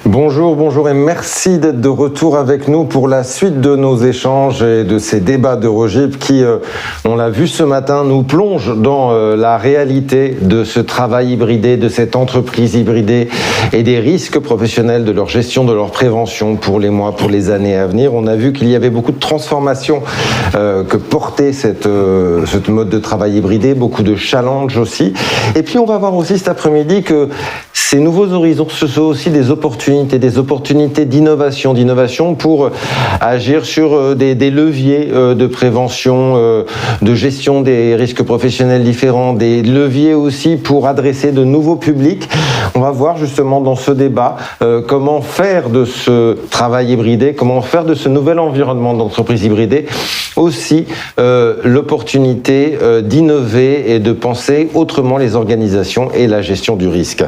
Bonjour et merci d'être de retour avec nous pour la suite de nos échanges et de ces débats d'Eurogip qui, on l'a vu ce matin, nous plongent dans la réalité de ce travail hybridé, de cette entreprise hybridée et des risques professionnels de leur gestion, de leur prévention pour les mois, pour les années à venir. On a vu qu'il y avait beaucoup de transformations que portait ce mode de travail hybridé, beaucoup de challenges aussi. Et puis on va voir aussi cet après-midi que ces nouveaux horizons, ce sont aussi des opportunités d'innovation pour agir sur des leviers de prévention, de gestion des risques professionnels différents, des leviers aussi pour adresser de nouveaux publics. On va voir justement dans ce débat comment faire de ce travail hybridé, comment faire de ce nouvel environnement d'entreprise hybridée aussi l'opportunité d'innover et de penser autrement les organisations et la gestion du risque.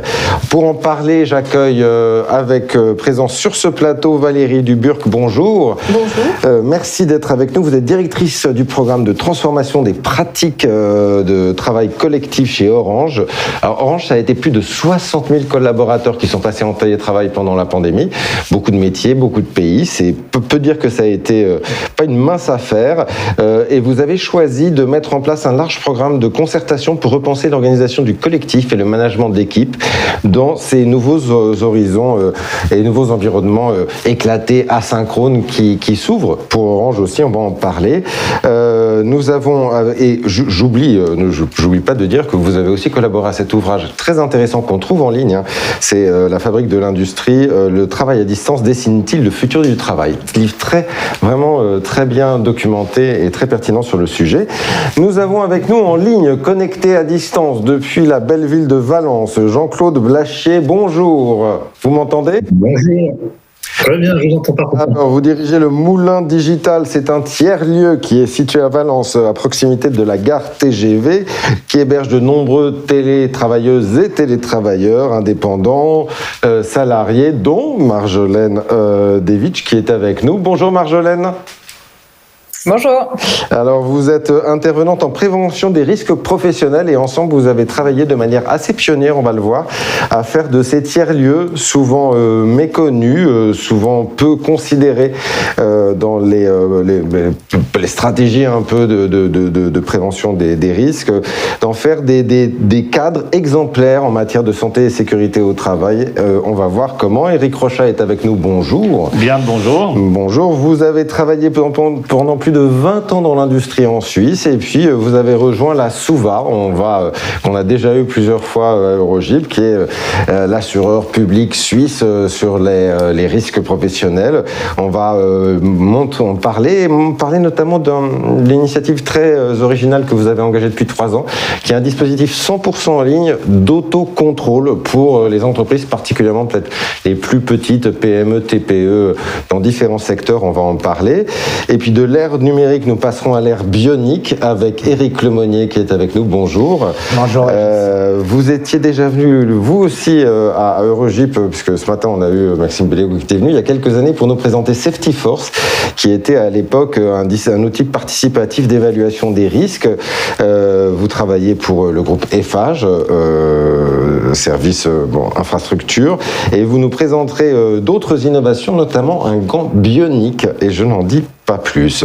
Pour en parler, j'accueille avec présence sur ce plateau Valérie Duburc. Bonjour. Bonjour. Merci d'être avec nous. Vous êtes directrice du programme de transformation des pratiques de travail collectif chez Orange. Alors Orange, ça a été plus de 60 000 collaborateurs qui sont passés en télétravail pendant la pandémie. Beaucoup de métiers, beaucoup de pays. C'est peut dire que ça a été pas une mince affaire. Et vous avez choisi de mettre en place un large programme de concertation pour repenser l'organisation du collectif et le management d'équipe dans ces nouveaux horizons et nouveaux environnements éclatés, asynchrones qui s'ouvrent pour Orange aussi, on va en parler. Nous avons, et j'oublie pas de dire que vous avez aussi collaboré à cet ouvrage très intéressant qu'on trouve en ligne, hein. C'est La fabrique de l'industrie, le travail à distance dessine-t-il le futur du travail? Livre vraiment très bien documenté et très pertinent sur le sujet. Nous avons avec nous en ligne, connecté à distance depuis la belle ville de Valence, Jean-Claude Blachier. Bonjour, vous m'entendez? Bonjour. Très bien, je vous entends parfaitement. Alors, vous dirigez le Moulin Digital, c'est un tiers-lieu qui est situé à Valence, à proximité de la gare TGV, qui héberge de nombreux télétravailleuses et télétravailleurs indépendants, salariés, dont Marjolaine Devitch, qui est avec nous. Bonjour Marjolaine. Bonjour. Alors, vous êtes intervenante en prévention des risques professionnels et ensemble, vous avez travaillé de manière assez pionnière, on va le voir, à faire de ces tiers-lieux, souvent méconnus, souvent peu considérés dans les stratégies un peu de prévention des risques, d'en faire des cadres exemplaires en matière de santé et sécurité au travail. On va voir comment. Éric Rochat est avec nous. Bonjour. Bien, bonjour. Bonjour. Vous avez travaillé pendant plus de 20 ans dans l'industrie en Suisse et puis vous avez rejoint la SUVA, qu'on a déjà eu plusieurs fois à Eurogip, qui est l'assureur public suisse sur les risques professionnels. On va en parler notamment de l'initiative très originale que vous avez engagée depuis 3 ans, qui est un dispositif 100% en ligne d'autocontrôle pour les entreprises, particulièrement peut-être les plus petites PME, TPE, dans différents secteurs, on va en parler. Et puis de l'ère numérique, nous passerons à l'ère bionique avec Éric Lemonnier qui est avec nous. Bonjour. Bonjour. Vous étiez déjà venu, vous aussi, à Eurogip, puisque ce matin, on a eu Maxime Bellégou qui était venu il y a quelques années pour nous présenter Safety Force, qui était à l'époque un outil participatif d'évaluation des risques. Vous travaillez pour le groupe Eiffage, service infrastructure, et vous nous présenterez d'autres innovations, notamment un gant bionique, et je n'en dis pas plus.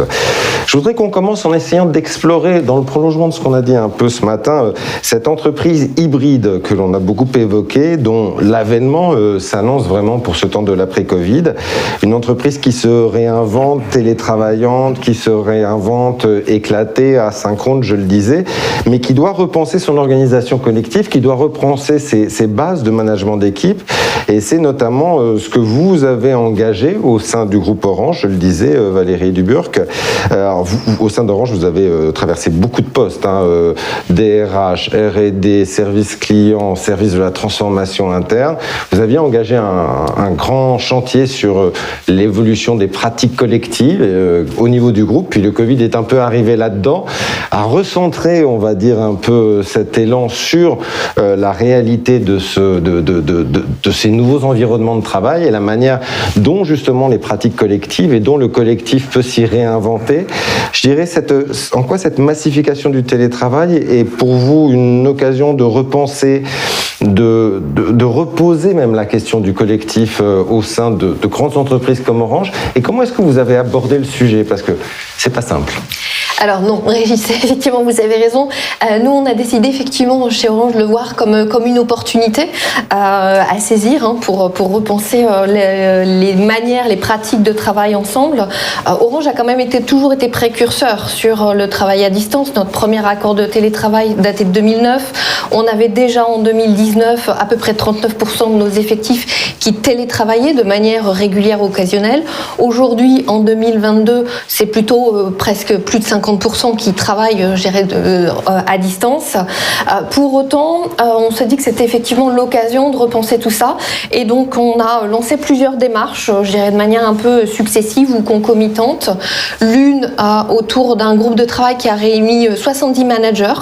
Je voudrais qu'on commence en essayant d'explorer, dans le prolongement de ce qu'on a dit un peu ce matin, cette entreprise hybride que l'on a beaucoup évoquée, dont l'avènement s'annonce vraiment pour ce temps de l'après-Covid. Une entreprise qui se réinvente, télétravaillante, qui se réinvente, éclatée, asynchrone, je le disais, mais qui doit repenser son organisation collective, qui doit repenser ses bases de management d'équipe. Et c'est notamment ce que vous avez engagé au sein du groupe Orange, je le disais, Valérie Duburc. Alors, vous, au sein d'Orange, vous avez traversé beaucoup de postes, DRH, R&D, service client, service de la transformation interne. Vous aviez engagé un grand chantier sur l'évolution des pratiques collectives au niveau du groupe, puis le Covid est un peu arrivé là-dedans, à recentrer, on va dire, un peu cet élan sur la réalité de ces nouveaux environnements de travail et la manière dont justement les pratiques collectives et dont le collectif peut s'y réinventer. Je dirais en quoi cette massification du télétravail est pour vous une occasion de repenser, de reposer même la question du collectif au sein de grandes entreprises comme Orange, et comment est-ce que vous avez abordé le sujet, parce que c'est pas simple. Alors non, Régis, effectivement, vous avez raison. Nous, on a décidé effectivement chez Orange de le voir comme une opportunité à saisir pour repenser les manières, les pratiques de travail ensemble. Orange a quand même toujours été précurseur sur le travail à distance. Notre premier accord de télétravail datait de 2009. On avait déjà en 2019 à peu près 39% de nos effectifs qui télétravaillaient de manière régulière, occasionnelle. Aujourd'hui, en 2022, c'est plutôt presque plus de 50% qui travaillent à distance. Pour autant, on se dit que c'était effectivement l'occasion de repenser tout ça, et donc on a lancé plusieurs démarches, je dirais de manière un peu successive ou concomitante. L'une autour d'un groupe de travail qui a réuni 70 managers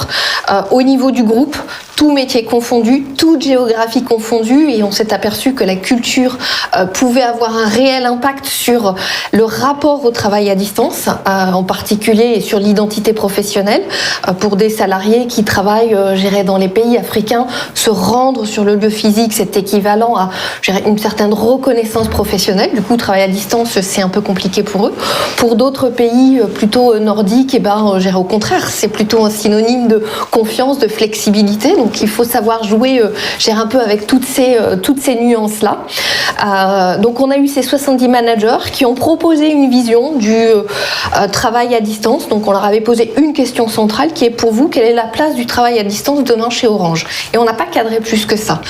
au niveau du groupe, tout métier confondu, toute géographie confondue, et on s'est aperçu que la culture pouvait avoir un réel impact sur le rapport au travail à distance, en particulier et sur l'identité professionnelle. Pour des salariés qui travaillent dans les pays africains, se rendre sur le lieu physique, c'est équivalent à une certaine reconnaissance professionnelle. Du coup, travailler à distance, c'est un peu compliqué pour eux. Pour d'autres pays plutôt nordiques, au contraire, c'est plutôt un synonyme de confiance, de flexibilité. Donc il faut savoir jouer un peu avec toutes ces nuances-là. Donc on a eu ces 70 managers qui ont proposé une vision du travail à distance. Donc on leur avait posé une question centrale qui est: pour vous, quelle est la place du travail à distance demain chez Orange? Et on n'a pas cadré plus que ça.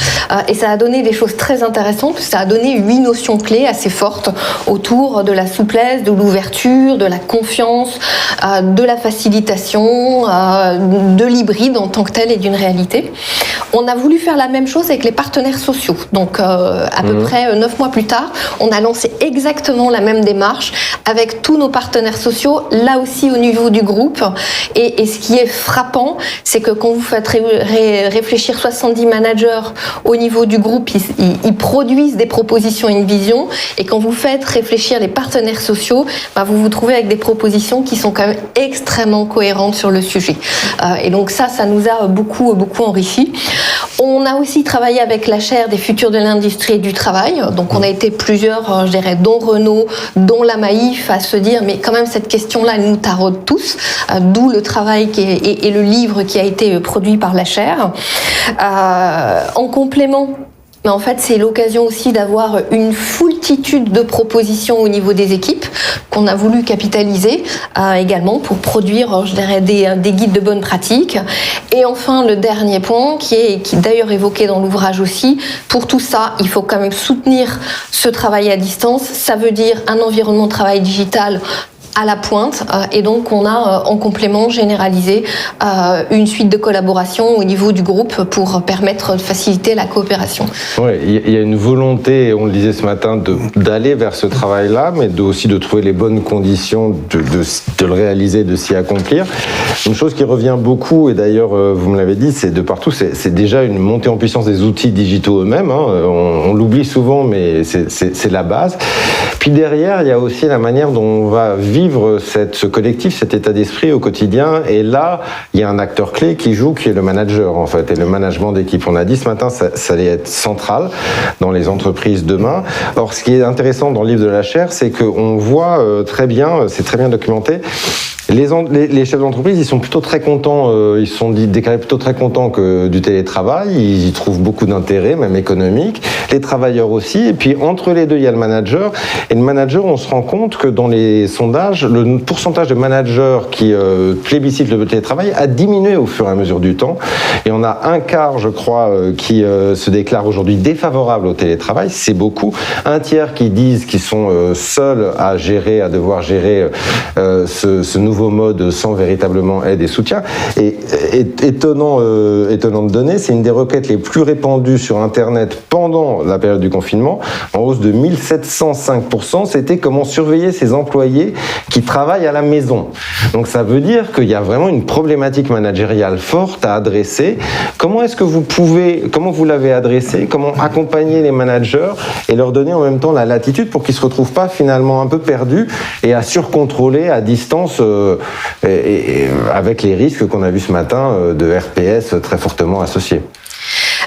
Et ça a donné des choses très intéressantes. Ça a donné 8 notions clés assez fortes autour de la souplesse, de l'ouverture, de la confiance, de la facilitation, de l'hybride en tant que tel et d'une réalité. On a voulu faire la même chose avec les partenaires sociaux. Donc à peu près 9 mois plus tard, on a lancé exactement la même démarche avec tous nos partenaires sociaux, là aussi au niveau du groupe. Et ce qui est frappant, c'est que quand vous faites réfléchir 70 managers au niveau du groupe, ils produisent des propositions et une vision. Et quand vous faites réfléchir les partenaires sociaux, vous vous trouvez avec des propositions qui sont quand même extrêmement cohérentes sur le sujet. Et donc ça nous a beaucoup enrichi. On a aussi travaillé avec la chaire des futurs de l'industrie et du travail. Donc on a été plusieurs, dont Renault, dont la Maïf, à se dire mais quand même cette question-là, elle nous taraude tous. D'où le travail et le livre qui a été produit par la chaire. En complément, mais en fait, c'est l'occasion aussi d'avoir une foultitude de propositions au niveau des équipes qu'on a voulu capitaliser également pour produire, des guides de bonnes pratiques. Et enfin, le dernier point, qui est d'ailleurs évoqué dans l'ouvrage aussi, pour tout ça, il faut quand même soutenir ce travail à distance. Ça veut dire un environnement de travail digital à la pointe, et donc on a en complément généralisé une suite de collaborations au niveau du groupe pour permettre de faciliter la coopération. Oui, il y a une volonté, on le disait ce matin, d'aller vers ce travail-là, mais aussi de trouver les bonnes conditions de le réaliser, de s'y accomplir. Une chose qui revient beaucoup, et d'ailleurs vous me l'avez dit, c'est de partout, c'est déjà une montée en puissance des outils digitaux eux-mêmes. On l'oublie souvent, mais c'est la base. Puis derrière, il y a aussi la manière dont on va vivre ce collectif, cet état d'esprit au quotidien. Et là, il y a un acteur clé qui joue, qui est le manager, en fait, et le management d'équipe. On a dit ce matin, ça allait être central dans les entreprises demain. Or, ce qui est intéressant dans le livre de la chaire, c'est qu'on voit très bien, c'est très bien documenté, les chefs d'entreprise, ils sont plutôt très contents, ils sont déclarés plutôt très contents du télétravail, ils y trouvent beaucoup d'intérêt, même économique, les travailleurs aussi, et puis entre les deux, il y a le manager, et le manager, on se rend compte que dans les sondages, le pourcentage de managers qui plébiscitent le télétravail a diminué au fur et à mesure du temps, et on a un quart, je crois, qui se déclarent aujourd'hui défavorables au télétravail, c'est beaucoup, un tiers qui disent qu'ils sont seuls à devoir gérer ce nouveau nouveau mode sans véritablement aide et soutien. Et étonnant de donner, c'est une des requêtes les plus répandues sur Internet pendant la période du confinement, en hausse de 1705%, c'était comment surveiller ses employés qui travaillent à la maison. Donc ça veut dire qu'il y a vraiment une problématique managériale forte à adresser. Comment vous l'avez adressé? Comment accompagner les managers et leur donner en même temps la latitude pour qu'ils ne se retrouvent pas finalement un peu perdus et à surcontrôler à distance et avec les risques qu'on a vus ce matin de RPS très fortement associés?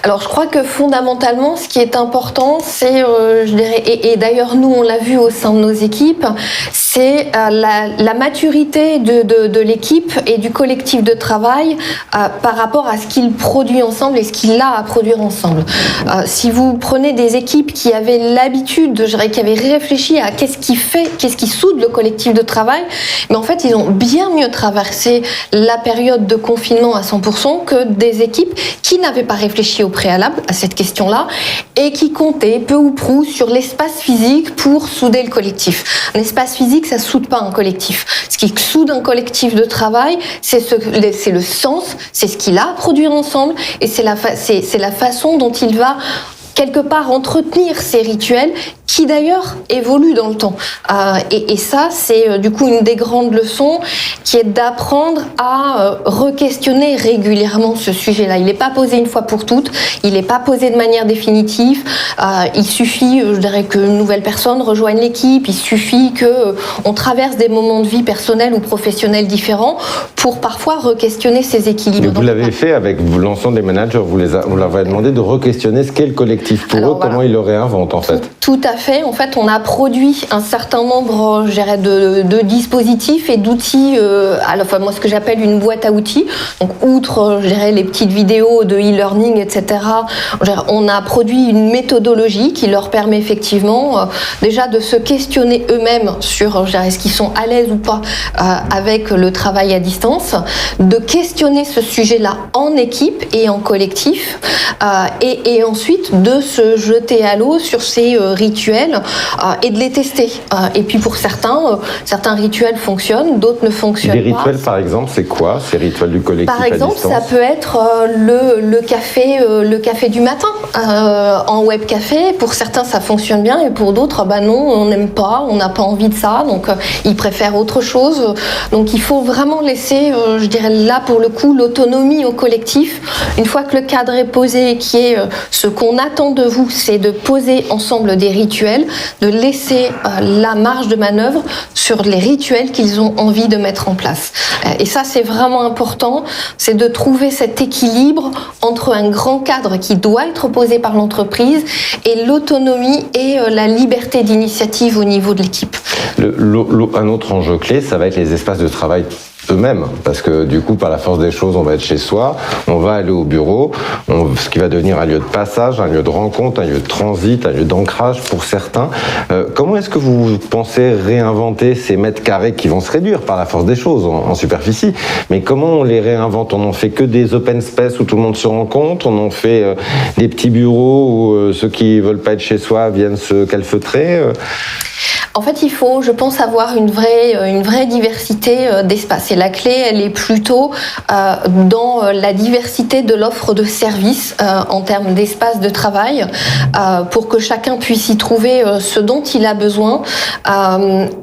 Alors, je crois que fondamentalement, ce qui est important, c'est, je dirais, et d'ailleurs nous on l'a vu au sein de nos équipes, c'est la maturité de l'équipe et du collectif de travail par rapport à ce qu'ils produisent ensemble et ce qu'il a à produire ensemble. Si vous prenez des équipes qui avaient l'habitude, je dirais, qui avaient réfléchi à qu'est-ce qui soude le collectif de travail, mais en fait ils ont bien mieux traversé la période de confinement à 100% que des équipes qui n'avaient pas réfléchi au préalable à cette question-là et qui comptaient peu ou prou sur l'espace physique pour souder le collectif. Un espace physique, ça soude pas un collectif. Ce qui soude un collectif de travail, c'est le sens, c'est ce qu'il a à produire ensemble et c'est la façon dont il va quelque part entretenir ces rituels qui d'ailleurs évoluent dans le temps. Et ça, c'est du coup une des grandes leçons qui est d'apprendre à re-questionner régulièrement ce sujet-là. Il n'est pas posé une fois pour toutes, il n'est pas posé de manière définitive. Il suffit, je dirais, qu'une nouvelle personne rejoigne l'équipe, il suffit qu'on traverse des moments de vie personnels ou professionnels différents pour parfois re-questionner ces équilibres. Mais vous l'avez fait avec l'ensemble des managers, vous leur avez demandé de re-questionner ce qu'est le collectif pour eux, comment ils le réinventent en fait. Tout à fait. En fait, on a produit un certain nombre, je dirais, de dispositifs et d'outils, à la fois moi ce que j'appelle une boîte à outils. Donc, outre, je dirais, les petites vidéos de e-learning, etc., on a produit une méthodologie qui leur permet effectivement déjà de se questionner eux-mêmes sur, je dirais, est-ce qu'ils sont à l'aise ou pas avec le travail à distance, de questionner ce sujet-là en équipe et en collectif, et ensuite de se jeter à l'eau sur ces rituels et de les tester. Et puis pour certains rituels fonctionnent, d'autres ne fonctionnent pas. Les rituels, par exemple, c'est quoi ces rituels du collectif à distance? Par exemple, ça peut être le café du matin en web café. Pour certains, ça fonctionne bien et pour d'autres, non, on n'aime pas, on n'a pas envie de ça, donc ils préfèrent autre chose. Donc il faut vraiment laisser, je dirais là pour le coup, l'autonomie au collectif. Une fois que le cadre est posé, qui est ce qu'on attend de vous, c'est de poser ensemble des rituels, de laisser la marge de manœuvre sur les rituels qu'ils ont envie de mettre en place. Et ça, c'est vraiment important, c'est de trouver cet équilibre entre un grand cadre qui doit être posé par l'entreprise et l'autonomie et la liberté d'initiative au niveau de l'équipe. Un autre enjeu clé, ça va être les espaces de travail eux-mêmes, parce que du coup, par la force des choses, on va être chez soi, on va aller au bureau, ce qui va devenir un lieu de passage, un lieu de rencontre, un lieu de transit, un lieu d'ancrage pour certains. Comment est-ce que vous pensez réinventer ces mètres carrés qui vont se réduire par la force des choses en superficie, mais comment on les réinvente? On n'en fait que des open space où tout le monde se rencontre, on en fait des petits bureaux où ceux qui veulent pas être chez soi viennent se calfeutrer. En fait, il faut, je pense, avoir une vraie diversité d'espace. Et la clé, elle est plutôt dans la diversité de l'offre de services en termes d'espace de travail pour que chacun puisse y trouver ce dont il a besoin.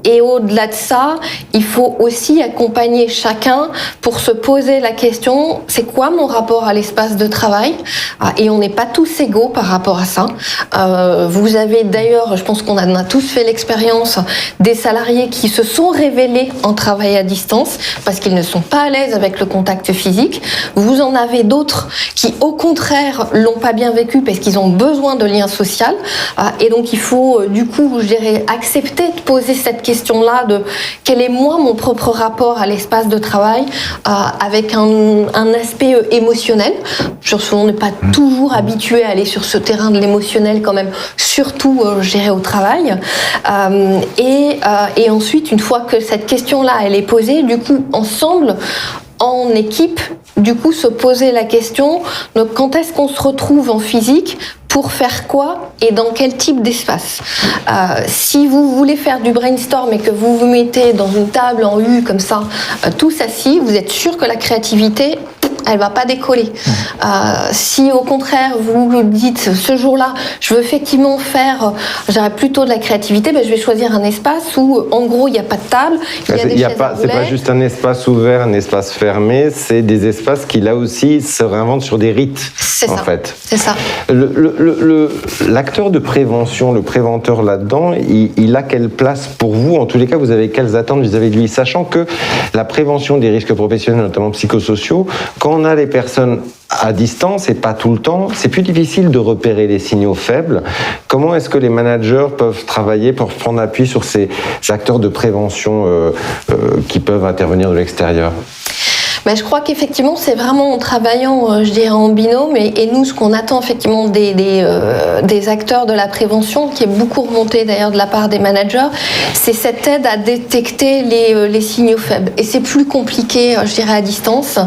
Et au-delà de ça, il faut aussi accompagner chacun pour se poser la question, c'est quoi mon rapport à l'espace de travail? Et on n'est pas tous égaux par rapport à ça. Vous avez d'ailleurs, je pense qu'on a tous fait l'expérience des salariés qui se sont révélés en travail à distance parce qu'ils ne sont pas à l'aise avec le contact physique. Vous en avez d'autres qui, au contraire, l'ont pas bien vécu parce qu'ils ont besoin de lien social. Et donc, il faut, du coup, je dirais, accepter de poser cette question-là de quel est, moi, mon propre rapport à l'espace de travail avec un aspect émotionnel. On n'est pas toujours habitué à aller sur ce terrain de l'émotionnel quand même, surtout, je dirais, au travail. Et ensuite, une fois que cette question-là, elle est posée, du coup, ensemble, en équipe, du coup, se poser la question de quand est-ce qu'on se retrouve en physique pour faire quoi et dans quel type d'espace. Si vous voulez faire du brainstorm et que vous vous mettez dans une table en U comme ça, tous assis, vous êtes sûr que la créativité, elle va pas décoller. Si au contraire vous vous dites ce jour-là, je veux effectivement faire, j'aurais plutôt de la créativité, je vais choisir un espace où en gros il n'y a pas de table, il y a des chaises à roulettes. C'est pas juste un espace ouvert, un espace fermé, c'est des espaces qui là aussi se réinventent sur des rites. C'est en ça. fait. C'est ça. L'acteur de prévention, le préventeur là-dedans, il a quelle place pour vous? En tous les cas, vous avez quelles attentes vis-à-vis de lui, sachant que la prévention des risques professionnels, notamment psychosociaux, quand on a les personnes à distance et pas tout le temps, c'est plus difficile de repérer les signaux faibles. Comment est-ce que les managers peuvent travailler pour prendre appui sur ces acteurs de prévention qui peuvent intervenir de l'extérieur? Je crois qu'effectivement, c'est vraiment en travaillant, je dirais, en binôme. Et nous, ce qu'on attend effectivement des acteurs de la prévention, qui est beaucoup remonté d'ailleurs de la part des managers, c'est cette aide à détecter les signaux faibles. Et c'est plus compliqué, je dirais, à distance.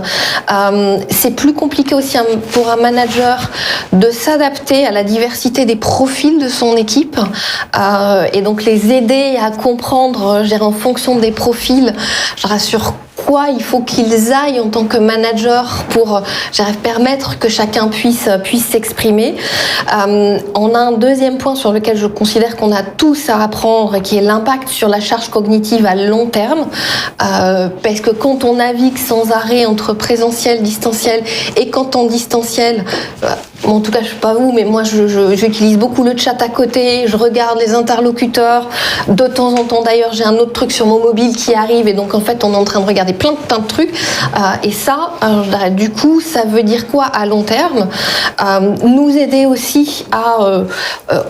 C'est plus compliqué aussi pour un manager de s'adapter à la diversité des profils de son équipe et donc les aider à comprendre, je dirais, en fonction des profils, je rassure quoi il faut qu'ils aillent en tant que manager pour permettre que chacun puisse s'exprimer. On a un deuxième point sur lequel je considère qu'on a tous à apprendre, qui est l'impact sur la charge cognitive à long terme, parce que quand on navigue sans arrêt entre présentiel, distanciel, et quand en distanciel, en tout cas je ne sais pas vous, mais moi j'utilise beaucoup le chat à côté, je regarde les interlocuteurs, de temps en temps d'ailleurs j'ai un autre truc sur mon mobile qui arrive, et donc en fait on est en train de regarder plein de trucs, et ça, du coup, ça veut dire quoi à long terme? Nous aider aussi à,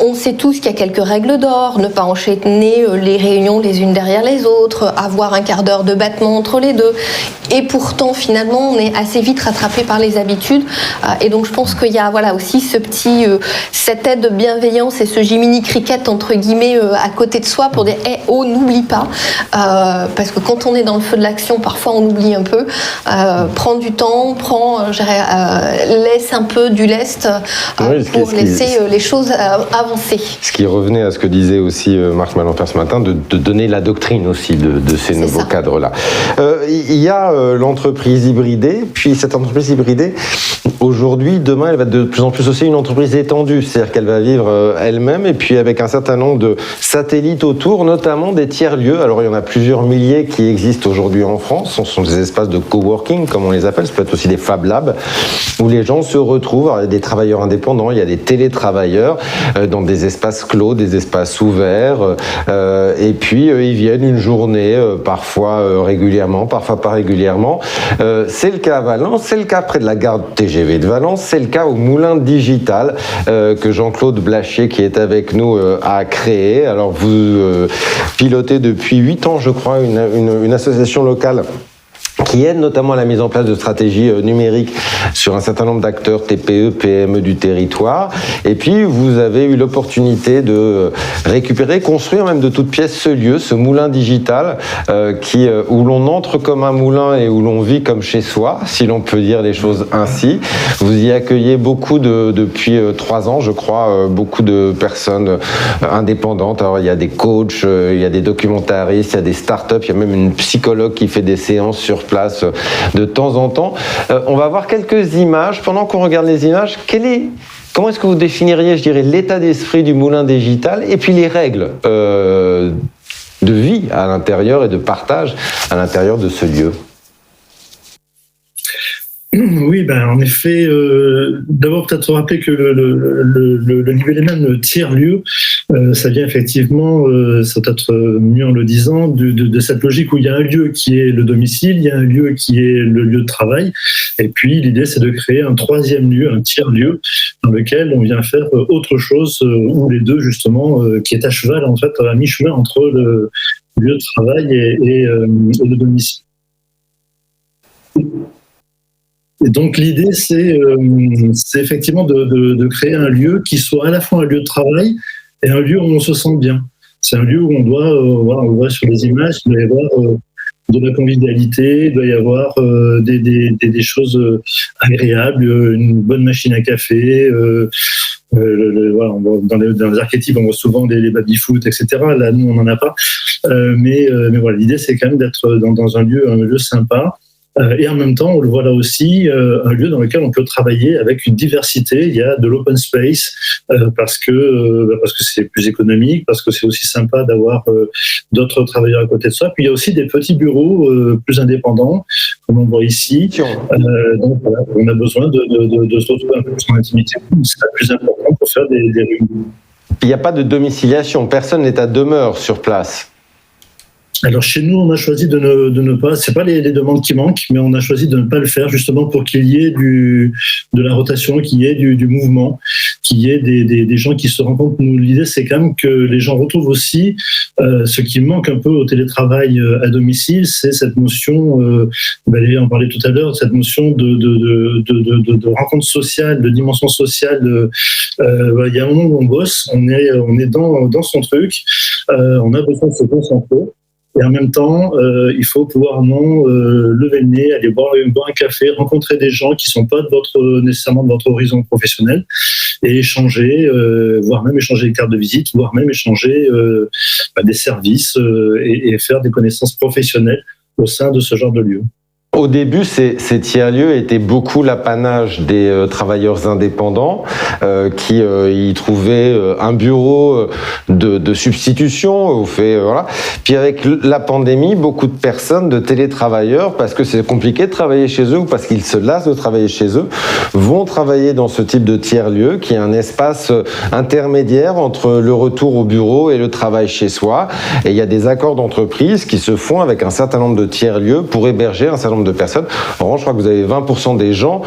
on sait tous qu'il y a quelques règles d'or, ne pas enchaîner les réunions les unes derrière les autres, avoir un quart d'heure de battement entre les deux, et pourtant finalement on est assez vite rattrapé par les habitudes, et donc je pense qu'il y a aussi cette aide de bienveillance et ce Jiminy Cricket entre guillemets à côté de soi pour dire n'oublie pas, parce que quand on est dans le feu de l'action, parfois on oublie un peu. Prends du temps, laisse un peu du lest pour laisser les choses avancer. Ce qui revenait à ce que disait aussi Marc Malenfant ce matin, de donner la doctrine aussi de ces nouveaux cadres-là. Il y a l'entreprise hybridée, puis cette entreprise hybridée, aujourd'hui, demain, elle va de plus en plus aussi une entreprise étendue, c'est-à-dire qu'elle va vivre elle-même, et puis avec un certain nombre de satellites autour, notamment des tiers-lieux. Alors il y en a plusieurs milliers qui existent aujourd'hui en France. Ce sont des espaces de coworking, comme on les appelle. Ça peut être aussi des Fab Labs, où les gens se retrouvent. Alors, il y a des travailleurs indépendants, il y a des télétravailleurs dans des espaces clos, des espaces ouverts. Et puis, ils viennent une journée, parfois régulièrement, parfois pas régulièrement. C'est le cas à Valence, c'est le cas près de la gare TGV de Valence, c'est le cas au Moulin Digital que Jean-Claude Blachier, qui est avec nous, a créé. Alors, vous pilotez depuis 8 ans, je crois, une association locale qui aide notamment à la mise en place de stratégies numériques sur un certain nombre d'acteurs TPE, PME du territoire. Et puis, vous avez eu l'opportunité de récupérer, construire même de toutes pièces ce lieu, ce moulin digital, où l'on entre comme un moulin et où l'on vit comme chez soi, si l'on peut dire les choses ainsi. Vous y accueillez beaucoup depuis 3 ans, je crois, beaucoup de personnes indépendantes. Alors, il y a des coachs, il y a des documentaristes, il y a des startups, il y a même une psychologue qui fait des séances sur place de temps en temps. On va voir quelques images. Pendant qu'on regarde les images, comment est-ce que vous définiriez, je dirais, l'état d'esprit du moulin digital et puis les règles de vie à l'intérieur et de partage à l'intérieur de ce lieu? Oui, en effet, d'abord peut-être se rappeler que le niveau même, le tiers-lieu, ça vient effectivement, c'est peut-être mieux en le disant, de cette logique où il y a un lieu qui est le domicile, il y a un lieu qui est le lieu de travail, et puis l'idée c'est de créer un troisième lieu, un tiers-lieu, dans lequel on vient faire autre chose, ou les deux justement, qui est à cheval en fait, à mi-chemin entre le lieu de travail et le domicile. Et donc l'idée, c'est effectivement de créer un lieu qui soit à la fois un lieu de travail et un lieu où on se sent bien. C'est un lieu où on doit, on voit sur les images, il doit y avoir de la convivialité, il doit y avoir des choses agréables, une bonne machine à café, Voilà, dans les archétypes, on voit souvent les baby-foot, etc. Là, nous, on n'en a pas. Mais voilà, l'idée, c'est quand même d'être dans un lieu sympa. Et en même temps, on le voit là aussi, un lieu dans lequel on peut travailler avec une diversité. Il y a de l'open space parce que c'est plus économique, parce que c'est aussi sympa d'avoir d'autres travailleurs à côté de soi. Puis il y a aussi des petits bureaux plus indépendants, comme on voit ici. Donc voilà, on a besoin de se retrouver un peu plus en intimité. C'est le plus important pour faire des réunions. Il n'y a pas de domiciliation, personne n'est à demeure sur place. Alors chez nous, on a choisi de ne pas, c'est pas les demandes qui manquent, mais on a choisi de ne pas le faire justement pour qu'il y ait de la rotation, qu'il y ait du mouvement, qu'il y ait des gens qui se rencontrent. Nous, l'idée, c'est quand même que les gens retrouvent aussi ce qui manque un peu au télétravail à domicile, c'est cette notion, Valérie en parlait tout à l'heure, cette notion de rencontre sociale, de dimension sociale. Il y a un moment où on bosse, on est dans son truc, on a besoin de se concentrer. Et en même temps, il faut pouvoir lever le nez, aller boire un café, rencontrer des gens qui ne sont pas nécessairement de votre horizon professionnel et échanger, voire même échanger des cartes de visite, voire même échanger des services et faire des connaissances professionnelles au sein de ce genre de lieu. Au début, ces tiers-lieux étaient beaucoup l'apanage des travailleurs indépendants qui y trouvaient un bureau de substitution. Voilà. Puis avec la pandémie, beaucoup de personnes, de télétravailleurs, parce que c'est compliqué de travailler chez eux ou parce qu'ils se lassent de travailler chez eux, vont travailler dans ce type de tiers-lieu qui est un espace intermédiaire entre le retour au bureau et le travail chez soi. Et il y a des accords d'entreprise qui se font avec un certain nombre de tiers-lieux pour héberger un certain nombre de personnes. En revanche, je crois que vous avez 20% des gens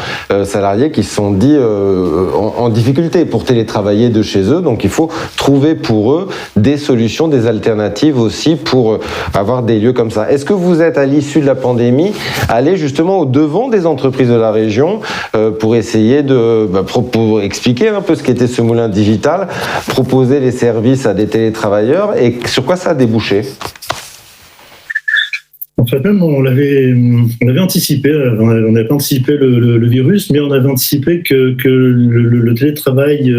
salariés qui se sont dit en difficulté pour télétravailler de chez eux. Donc il faut trouver pour eux des solutions, des alternatives aussi pour avoir des lieux comme ça. Est-ce que vous êtes à l'issue de la pandémie allé justement au devant des entreprises de la région pour essayer pour expliquer un peu ce qu'était ce moulin digital, proposer les services à des télétravailleurs et sur quoi ça a débouché ? En fait, même, on l'avait anticipé. On n'avait pas anticipé le virus, mais on avait anticipé que le télétravail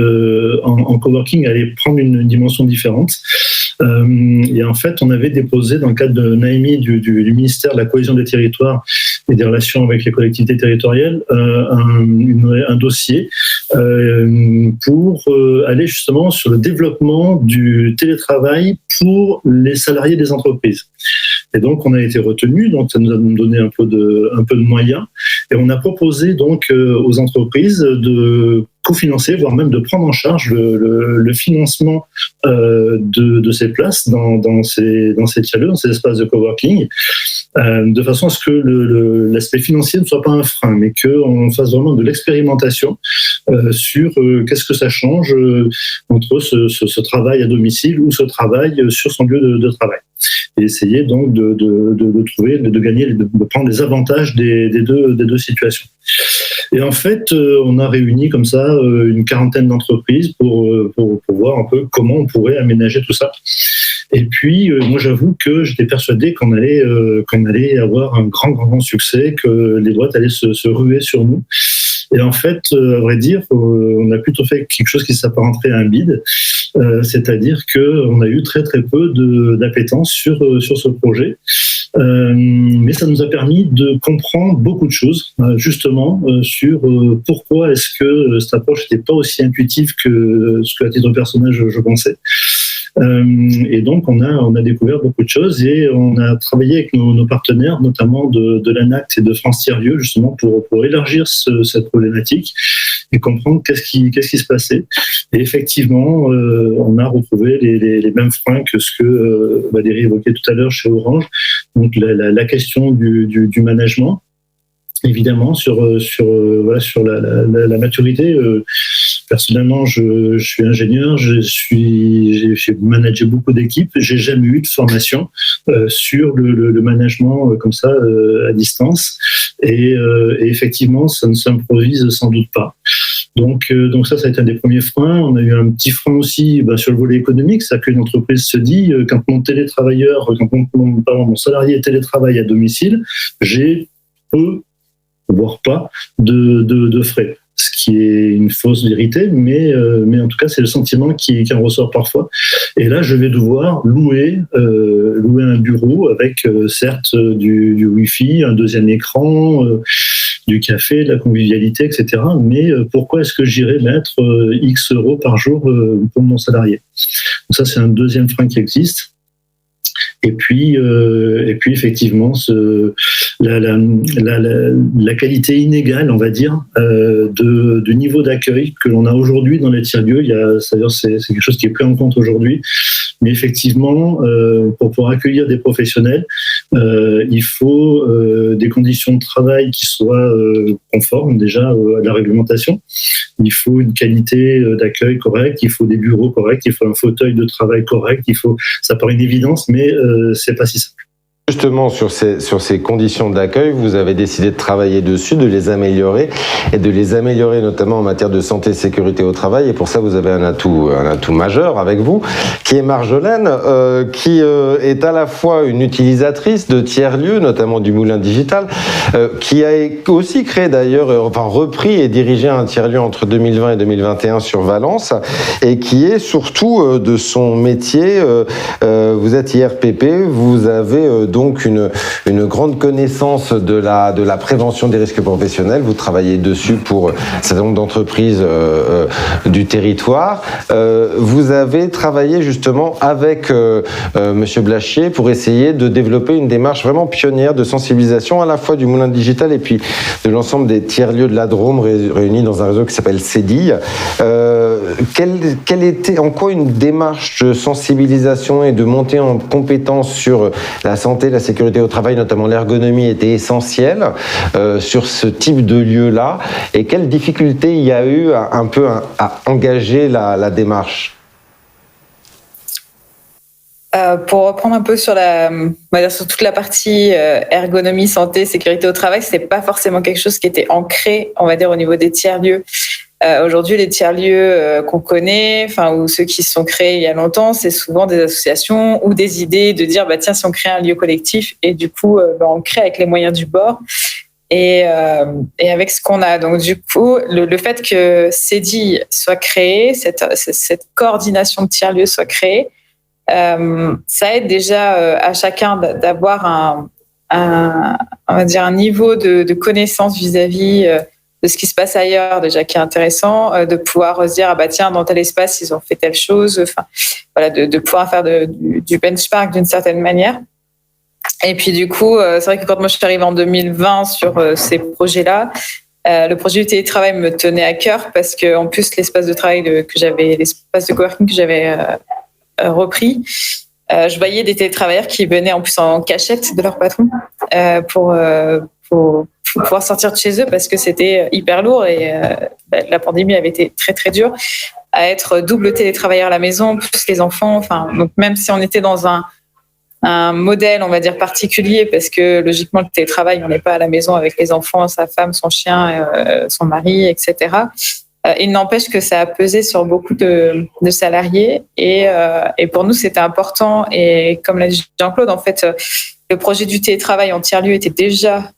en coworking allait prendre une dimension différente. Et en fait, on avait déposé, dans le cadre de Naimi, du ministère de la Cohésion des Territoires et des Relations avec les collectivités territoriales, un dossier pour aller justement sur le développement du télétravail pour les salariés des entreprises. Et donc, on a été retenu, donc ça nous a donné un peu de moyens. Et on a proposé donc aux entreprises de cofinancer, voire même de prendre en charge le financement de ces places dans ces tiers-lieux, dans ces espaces de coworking, de façon à ce que l'aspect financier ne soit pas un frein, mais qu'on fasse vraiment de l'expérimentation sur qu'est-ce que ça change entre ce travail à domicile ou ce travail sur son lieu de travail. Et essayer donc de trouver, de gagner, de prendre les avantages des deux situations. Et en fait, on a réuni comme ça une quarantaine d'entreprises pour voir un peu comment on pourrait aménager tout ça. Et puis, moi, j'avoue que j'étais persuadé qu'on allait avoir un grand succès, que les boîtes allaient se ruer sur nous. Et en fait, à vrai dire, on a plutôt fait quelque chose qui s'apparenterait à un bid, c'est-à-dire qu'on a eu très peu d'appétence sur ce projet. Mais ça nous a permis de comprendre beaucoup de choses, justement, sur pourquoi est-ce que cette approche n'était pas aussi intuitive que ce que, à titre personnel, je pensais. Et donc, on a découvert beaucoup de choses et on a travaillé avec nos partenaires, notamment de l'ANACT et de France Tiers-Lieux, justement, pour élargir cette problématique et comprendre qu'est-ce qui se passait. Et effectivement, on a retrouvé les mêmes freins que ce que Valérie évoquait tout à l'heure chez Orange. Donc, la question du management, évidemment, sur la maturité. Personnellement, je suis ingénieur, j'ai managé beaucoup d'équipes, j'ai jamais eu de formation sur le management comme ça à distance, et effectivement, ça ne s'improvise sans doute pas. Donc ça a été un des premiers freins. On a eu un petit frein aussi sur le volet économique, c'est-à-dire qu'une entreprise se dit quand mon salarié télétravaille à domicile, j'ai peu voire pas de frais. ce qui est une fausse vérité, mais en tout cas, c'est le sentiment qui en ressort parfois. Et là, je vais devoir louer un bureau avec, certes, du Wi-Fi, un deuxième écran, du café, de la convivialité, etc. Mais pourquoi est-ce que j'irais mettre X euros par jour pour mon salarié ? Donc ça, c'est un deuxième frein qui existe. Et puis effectivement, la qualité inégale, on va dire, du niveau d'accueil que l'on a aujourd'hui dans les tiers-lieux. C'est-à-dire, c'est quelque chose qui est pris en compte aujourd'hui. Mais effectivement, pour pouvoir accueillir des professionnels, il faut des conditions de travail qui soient conformes déjà à la réglementation. Il faut une qualité d'accueil correcte, il faut des bureaux corrects, il faut un fauteuil de travail correct. Ça paraît une évidence, mais c'est pas si simple. Justement, sur ces conditions d'accueil, vous avez décidé de travailler dessus, de les améliorer, et de les améliorer notamment en matière de santé et sécurité au travail. Et pour ça, vous avez un atout majeur avec vous, qui est Marjolaine, qui est à la fois une utilisatrice de tiers-lieux, notamment du Moulin Digital, qui a aussi créé d'ailleurs, repris et dirigé un tiers-lieu entre 2020 et 2021 sur Valence, et qui est surtout de son métier. Vous êtes IRPP, vous avez donc une grande connaissance de la prévention des risques professionnels. Vous travaillez dessus pour un certain nombre d'entreprises du territoire. Vous avez travaillé justement avec Monsieur Blachier pour essayer de développer une démarche vraiment pionnière de sensibilisation à la fois du Moulin Digital et puis de l'ensemble des tiers-lieux de la Drôme réunis dans un réseau qui s'appelle CEDIL. Quelle était en quoi une démarche de sensibilisation et de montée en compétence sur la santé, la sécurité au travail, notamment l'ergonomie, était essentielle sur ce type de lieu-là, et quelles difficultés il y a eu à engager la démarche? Pour reprendre un peu sur toute la partie ergonomie, santé, sécurité au travail, c'est pas forcément quelque chose qui était ancré, on va dire, au niveau des tiers-lieux. Aujourd'hui, les tiers-lieux qu'on connaît, ou ceux qui se sont créés il y a longtemps, c'est souvent des associations ou des idées de dire, tiens, si on crée un lieu collectif, et du coup, on crée avec les moyens du bord et avec ce qu'on a. Donc, du coup, le fait que CEDIL soit créé, cette coordination de tiers-lieux soit créée, ça aide déjà à chacun d'avoir on va dire un niveau de connaissance vis-à-vis de ce qui se passe ailleurs, déjà, qui est intéressant, de pouvoir se dire, tiens, dans tel espace, ils ont fait telle chose, de pouvoir faire du benchmark d'une certaine manière. Et puis, du coup, c'est vrai que quand moi, je suis arrivée en 2020 sur ces projets-là, le projet du télétravail me tenait à cœur parce que, en plus, l'espace de travail l'espace de coworking que j'avais repris, je voyais des télétravailleurs qui venaient en plus en cachette de leur patron pour pouvoir sortir de chez eux parce que c'était hyper lourd et la pandémie avait été très très dure à être double télétravailleur à la maison plus les enfants. Donc même si on était dans un modèle, on va dire, particulier, parce que logiquement le télétravail, on n'est pas à la maison avec les enfants, sa femme, son chien, son mari, etc. Il n'empêche que ça a pesé sur beaucoup de salariés et pour nous c'était important. Et comme l'a dit Jean-Claude, en fait, le projet du télétravail en tiers-lieu était déjà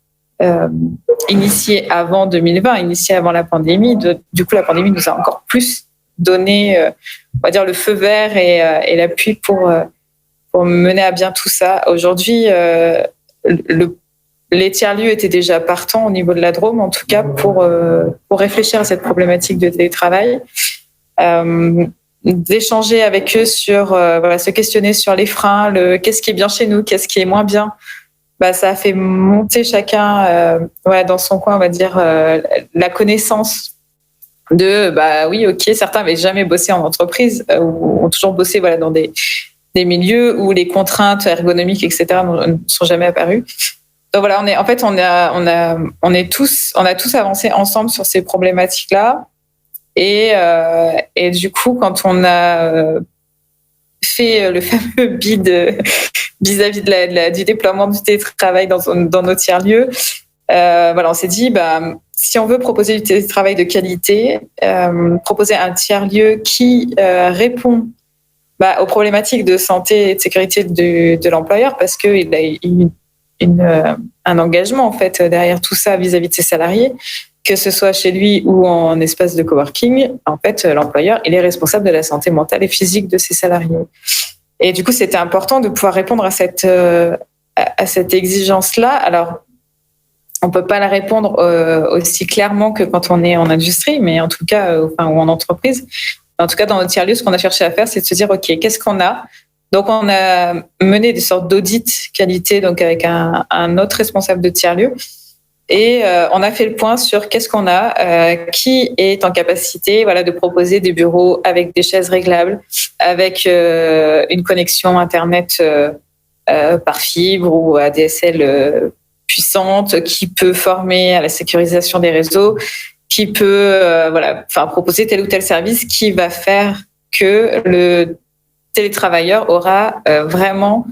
initié avant 2020, initié avant la pandémie. Du coup, la pandémie nous a encore plus donné, on va dire, le feu vert et l'appui pour mener à bien tout ça. Aujourd'hui, les tiers-lieux étaient déjà partants au niveau de la Drôme, en tout cas, pour réfléchir à cette problématique de télétravail. D'échanger avec eux sur, se questionner sur les freins, qu'est-ce qui est bien chez nous, qu'est-ce qui est moins bien. Ça a fait monter chacun dans son coin, on va dire, la connaissance de, oui, ok, certains n'avaient jamais bossé en entreprise ou ont toujours bossé dans des milieux où les contraintes ergonomiques, etc., ne sont jamais apparues. Donc voilà, on a tous avancé ensemble sur ces problématiques-là. Et du coup, quand on a fait le fameux bid vis-à-vis du déploiement du télétravail dans nos tiers-lieux, on s'est dit, si on veut proposer du télétravail de qualité, proposer un tiers-lieu qui répond aux problématiques de santé et de sécurité de l'employeur, parce qu'il a un engagement en fait derrière tout ça vis-à-vis de ses salariés. que ce soit chez lui ou en espace de coworking, en fait, l'employeur, il est responsable de la santé mentale et physique de ses salariés. Et du coup, c'était important de pouvoir répondre à cette exigence-là. Alors, on peut pas la répondre aussi clairement que quand on est en industrie, mais en tout cas, ou en entreprise. En tout cas, dans notre tiers-lieu, ce qu'on a cherché à faire, c'est de se dire, OK, qu'est-ce qu'on a? Donc, on a mené des sortes d'audits qualité, donc avec un autre responsable de tiers-lieu. Et on a fait le point sur qu'est-ce qu'on a, qui est en capacité, voilà, de proposer des bureaux avec des chaises réglables, avec une connexion Internet par fibre ou ADSL puissante, qui peut former à la sécurisation des réseaux, qui peut proposer tel ou tel service qui va faire que le télétravailleur aura vraiment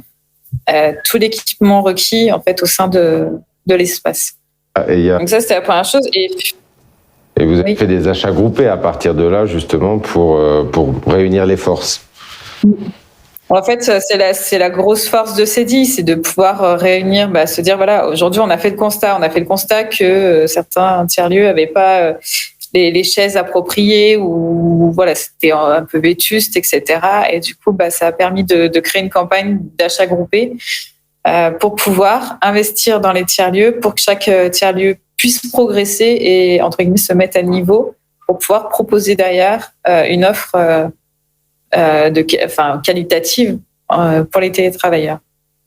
tout l'équipement requis en fait au sein de l'espace. Donc ça, c'était la première chose. Et vous avez fait des achats groupés à partir de là, justement, pour réunir les forces. En fait, c'est la grosse force de CEDI, c'est de pouvoir réunir, se dire, voilà, aujourd'hui, on a fait le constat que certains tiers-lieux n'avaient pas les chaises appropriées ou voilà, c'était un peu vétuste, etc. Et du coup, ça a permis de créer une campagne d'achat groupé pour pouvoir investir dans les tiers-lieux, pour que chaque tiers-lieu puisse progresser et, entre guillemets, se mettre à niveau pour pouvoir proposer derrière une offre qualitative pour les télétravailleurs.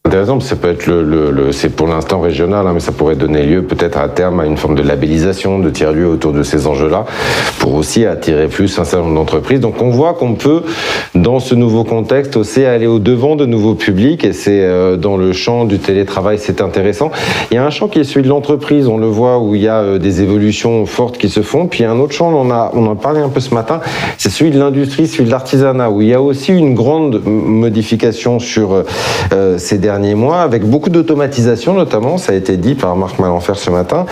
Intéressant, ça peut être c'est pour l'instant régional, mais ça pourrait donner lieu peut-être à terme à une forme de labellisation de tiers-lieux autour de ces enjeux-là, pour aussi attirer plus un certain nombre d'entreprises. Donc on voit qu'on peut, dans ce nouveau contexte, aussi aller au-devant de nouveaux publics, et c'est dans le champ du télétravail, c'est intéressant. Il y a un champ qui est celui de l'entreprise, on le voit, où il y a des évolutions fortes qui se font, puis il y a un autre champ, on en parlait un peu ce matin, c'est celui de l'industrie, celui de l'artisanat, où il y a aussi une grande modification sur ces derniers mois, avec beaucoup d'automatisation notamment, ça a été dit par Marc Malenfer ce matin,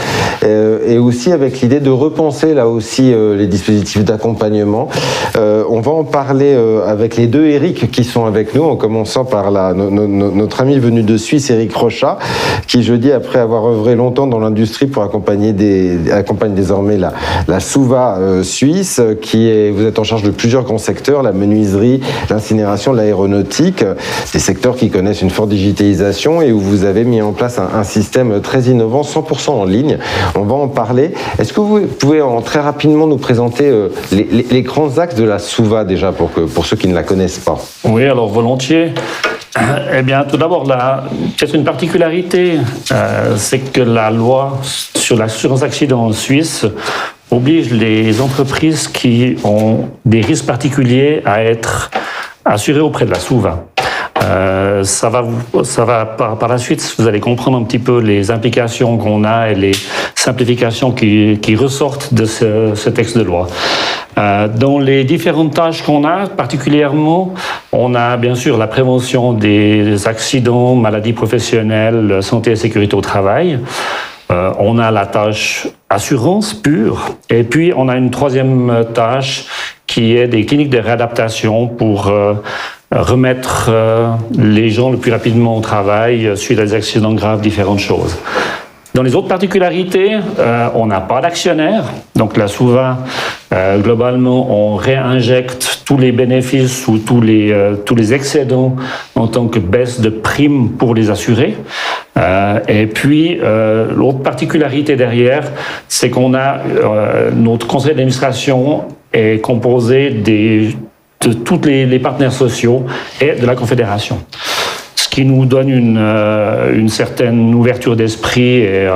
et aussi avec l'idée de repenser là aussi les dispositifs d'accompagnement. On va en parler avec les deux Eric qui sont avec nous, en commençant par notre ami venu de Suisse, Eric Rochat, qui jeudi, après avoir œuvré longtemps dans l'industrie pour accompagne désormais la Suva suisse, vous êtes en charge de plusieurs grands secteurs, la menuiserie, l'incinération, l'aéronautique, des secteurs qui connaissent une forte digitalisation et où vous avez mis en place un système très innovant, 100% en ligne. On va en parler. Est-ce que vous pouvez très rapidement nous présenter les grands axes de la Suva déjà pour ceux qui ne la connaissent pas? Oui, alors volontiers. Eh bien, tout d'abord, peut-être une particularité, c'est que la loi sur l'assurance accident en Suisse oblige les entreprises qui ont des risques particuliers à être assurées auprès de la Suva. Ça va par la suite, vous allez comprendre un petit peu les implications qu'on a et les simplifications qui ressortent de ce texte de loi. Dans les différentes tâches qu'on a, particulièrement, on a bien sûr la prévention des accidents, maladies professionnelles, santé et sécurité au travail. On a la tâche assurance pure, et puis on a une troisième tâche qui est des cliniques de réadaptation pour remettre les gens le plus rapidement au travail suite à des accidents graves, différentes choses. Dans les autres particularités, on n'a pas d'actionnaire. Donc la Suva, globalement, on réinjecte tous les bénéfices ou tous les excédents en tant que baisse de primes pour les assurés. Et puis, l'autre particularité derrière, c'est qu'on a notre conseil d'administration est composé de tous les partenaires sociaux et de la Confédération. Ce qui nous donne une certaine ouverture d'esprit et,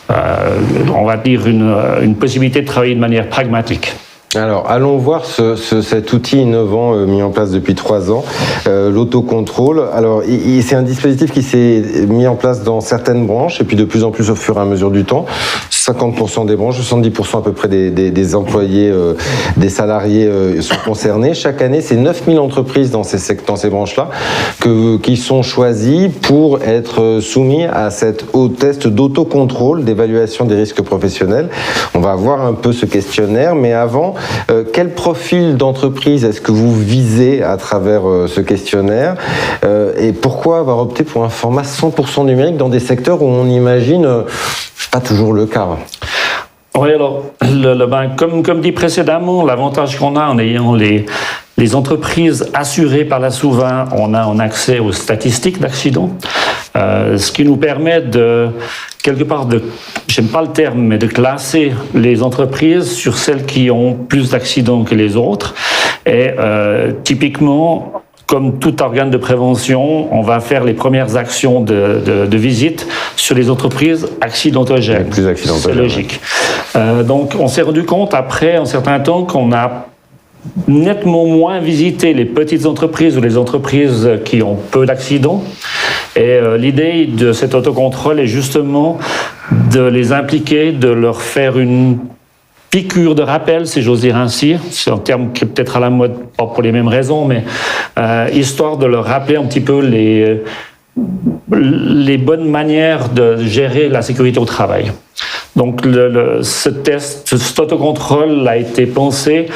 on va dire, une possibilité de travailler de manière pragmatique. Alors, allons voir cet outil innovant mis en place depuis 3 ans, l'autocontrôle. Alors, c'est un dispositif qui s'est mis en place dans certaines branches et puis de plus en plus au fur et à mesure du temps. 50% des branches, 70% à peu près des employés, des salariés sont concernés. Chaque année, c'est 9000 entreprises dans ces branches-là qui sont choisies pour être soumis à au test d'autocontrôle d'évaluation des risques professionnels. On va voir un peu ce questionnaire, mais avant, quel profil d'entreprise est-ce que vous visez à travers ce questionnaire et pourquoi avoir opté pour un format 100% numérique dans des secteurs où on imagine pas toujours le cas? Oui, alors, comme dit précédemment, l'avantage qu'on a en ayant les entreprises assurées par la Souvain, on a un accès aux statistiques d'accidents, ce qui nous permet quelque part j'aime pas le terme, mais de classer les entreprises sur celles qui ont plus d'accidents que les autres. Et typiquement, comme tout organe de prévention, on va faire les premières actions de visite sur les entreprises accidentogènes. Les plus accidentogènes. C'est logique. Donc, on s'est rendu compte après un certain temps qu'on a nettement moins visité les petites entreprises ou les entreprises qui ont peu d'accidents. Et l'idée de cet autocontrôle est justement de les impliquer, de leur faire une piqûre de rappel, si j'ose dire ainsi. C'est un terme qui est peut-être à la mode, pas pour les mêmes raisons, mais histoire de leur rappeler un petit peu les bonnes manières de gérer la sécurité au travail. Donc, cet autocontrôle a été pensé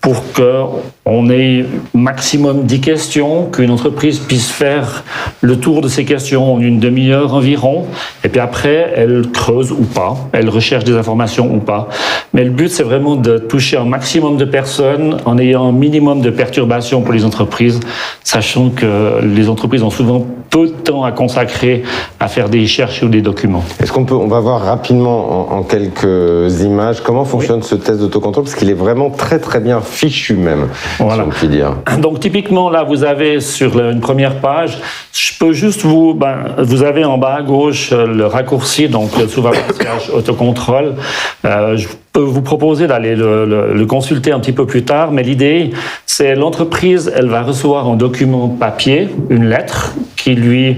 pour qu'on ait maximum 10 questions, qu'une entreprise puisse faire le tour de ces questions en une demi-heure environ, et puis après, elle creuse ou pas, elle recherche des informations ou pas. Mais le but, c'est vraiment de toucher un maximum de personnes en ayant un minimum de perturbations pour les entreprises, sachant que les entreprises ont souvent peu de temps à consacrer à faire des recherches ou des documents. Est-ce on va voir rapidement en quelques images comment fonctionne ce test d'autocontrôle, parce qu'il est vraiment très très bien fichu même, voilà. Si on peut dire. Donc typiquement là, vous avez sur une première page, je peux juste vous avez en bas à gauche le raccourci, donc le sous-varage autocontrôle. Je peux vous proposer d'aller le consulter un petit peu plus tard, mais l'idée, c'est l'entreprise, elle va recevoir un document papier, une lettre qui lui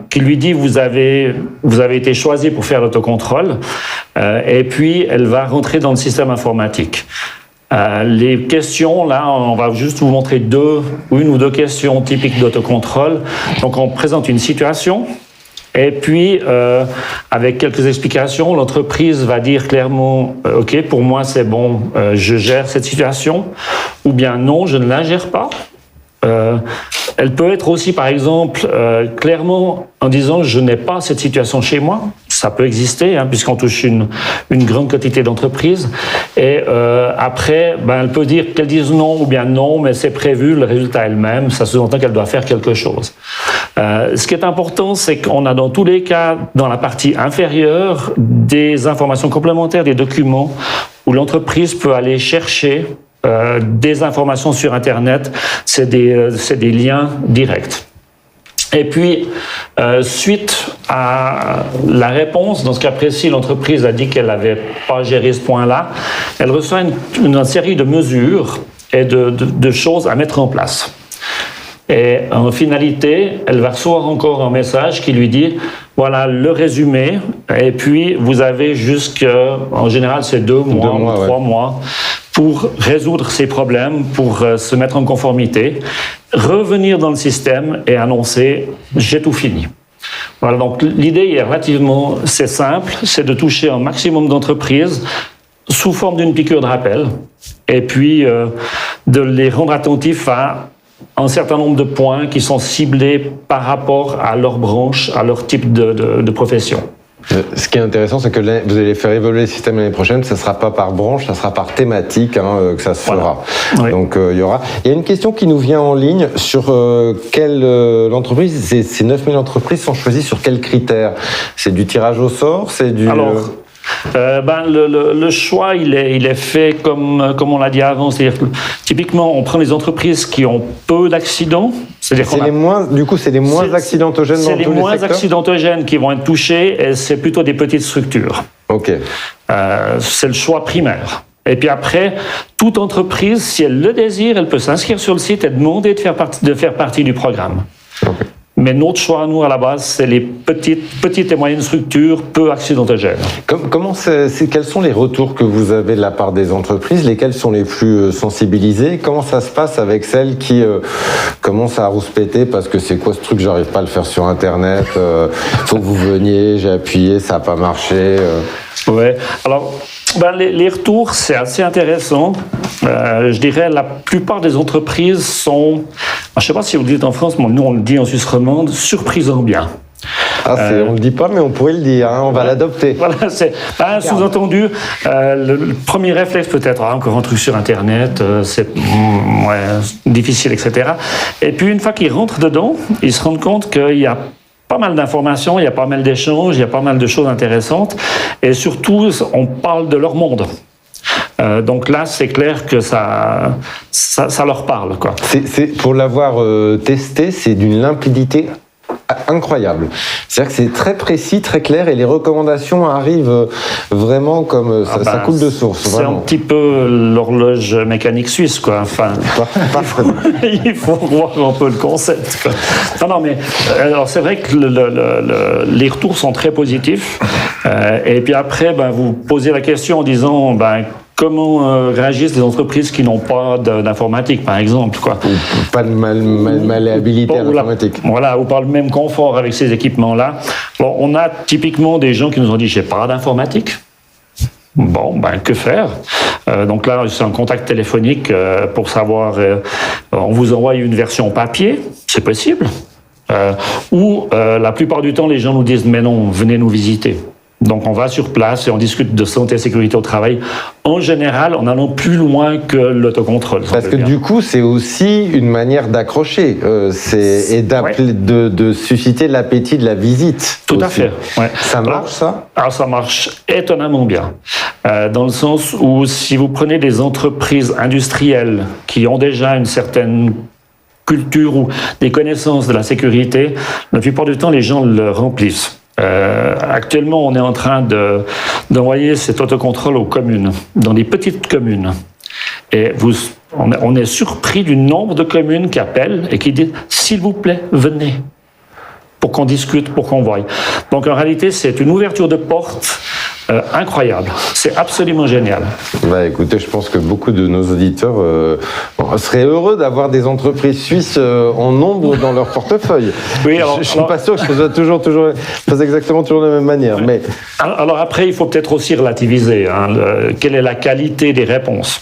qui lui dit vous avez été choisi pour faire l'autocontrôle, et puis elle va rentrer dans le système informatique. Les questions, là, on va juste vous montrer une ou deux questions typiques d'autocontrôle. Donc, on présente une situation. Et puis, avec quelques explications, l'entreprise va dire clairement « Ok, pour moi, c'est bon, je gère cette situation » ou bien « Non, je ne la gère pas ». Elle peut être aussi, par exemple, clairement en disant « Je n'ai pas cette situation chez moi ». Ça peut exister, puisqu'on touche une grande quantité d'entreprises. Et après, elle peut dire qu'elle dise non ou bien non, mais c'est prévu, le résultat est le même. Ça sous-entend qu'elle doit faire quelque chose. Ce qui est important, c'est qu'on a dans tous les cas, dans la partie inférieure, des informations complémentaires, des documents où l'entreprise peut aller chercher des informations sur Internet. C'est des liens directs. Et puis, suite à la réponse, dans ce cas précis, l'entreprise a dit qu'elle n'avait pas géré ce point-là, elle reçoit une série de mesures et de choses à mettre en place. Et en finalité, elle va recevoir encore un message qui lui dit « Voilà le résumé, et puis vous avez en général, c'est 2 mois ou 3 mois, pour résoudre ces problèmes, pour se mettre en conformité, revenir dans le système et annoncer « j'ai tout fini ». Voilà, donc l'idée est relativement simple, c'est de toucher un maximum d'entreprises sous forme d'une piqûre de rappel, et puis de les rendre attentifs à un certain nombre de points qui sont ciblés par rapport à leur branche, à leur type de profession. Ce qui est intéressant, c'est que vous allez faire évoluer le système l'année prochaine. Ça ne sera pas par branche, ça sera par thématique que ça se fera. Oui. Donc il y aura. Il y a une question qui nous vient en ligne sur quelle entreprise. Ces 9000 entreprises sont choisies sur quels critères? C'est du tirage au sort? C'est du. Alors, le choix, il est fait comme on l'a dit avant. C'est-à-dire que, typiquement, on prend les entreprises qui ont peu d'accidents. C'est les moins accidentogènes dans tous les secteurs. C'est les moins accidentogènes qui vont être touchés, et c'est plutôt des petites structures. Ok. C'est le choix primaire. Et puis après, toute entreprise, si elle le désire, elle peut s'inscrire sur le site et demander de faire partie du programme. Okay. Mais notre choix, nous, à la base, c'est les petites et moyennes structures peu accidentogènes. Quels sont les retours que vous avez de la part des entreprises? Lesquelles sont les plus sensibilisées? Comment ça se passe avec celles qui commencent à rouspéter parce que c'est quoi ce truc? J'arrive pas à le faire sur Internet. Faut que vous veniez, j'ai appuyé, ça n'a pas marché. Ouais. Alors, les retours, c'est assez intéressant. Je dirais la plupart des entreprises sont, je ne sais pas si vous le dites en France, mais nous on le dit en Suisse romande, surprisant bien. On ne le dit pas, mais on pourrait le dire, hein, on va l'adopter. Voilà, c'est pas un sous-entendu. Le premier réflexe peut-être, encore un truc sur Internet, c'est difficile, etc. Et puis une fois qu'ils rentrent dedans, ils se rendent compte qu'il y a pas mal d'informations, il y a pas mal d'échanges, il y a pas mal de choses intéressantes. Et surtout, on parle de leur monde. Donc là, c'est clair que ça leur parle, quoi. Pour l'avoir testé, c'est d'une limpidité incroyable. C'est-à-dire que c'est très précis, très clair, et les recommandations arrivent vraiment comme ça coule de source. C'est un petit peu l'horloge mécanique suisse, quoi. Enfin, il faut voir un peu le concept, quoi. Non, mais alors c'est vrai que les retours sont très positifs. Et puis après, vous posez la question en disant, comment réagissent les entreprises qui n'ont pas d'informatique, par exemple, quoi. Ou pas de malléabilité à l'informatique. Voilà, ou pas le même confort avec ces équipements-là. Bon, on a typiquement des gens qui nous ont dit « j'ai pas d'informatique ». Bon, que faire? Donc là, c'est un contact téléphonique pour savoir, on vous envoie une version papier, c'est possible. Ou la plupart du temps, les gens nous disent « mais non, venez nous visiter ». Donc on va sur place et on discute de santé et sécurité au travail, en général en allant plus loin que l'autocontrôle. Parce que du coup, c'est aussi une manière d'accrocher et de susciter l'appétit de la visite. Tout à fait. Ouais. Ça marche, ça? Alors ça marche étonnamment bien. Dans le sens où si vous prenez des entreprises industrielles qui ont déjà une certaine culture ou des connaissances de la sécurité, la plupart du temps, les gens le remplissent. Actuellement, on est en train d'envoyer cet autocontrôle aux communes, dans des petites communes. Et on est surpris du nombre de communes qui appellent et qui disent « s'il vous plaît, venez » pour qu'on discute, pour qu'on voie. Donc en réalité, c'est une ouverture de porte incroyable. C'est absolument génial. Écoutez, je pense que beaucoup de nos auditeurs seraient heureux d'avoir des entreprises suisses en nombre dans leur portefeuille. Oui, alors, je ne suis pas sûr que ce soit pas exactement toujours de la même manière. Oui. Mais... Alors après, il faut peut-être aussi relativiser. Quelle est la qualité des réponses?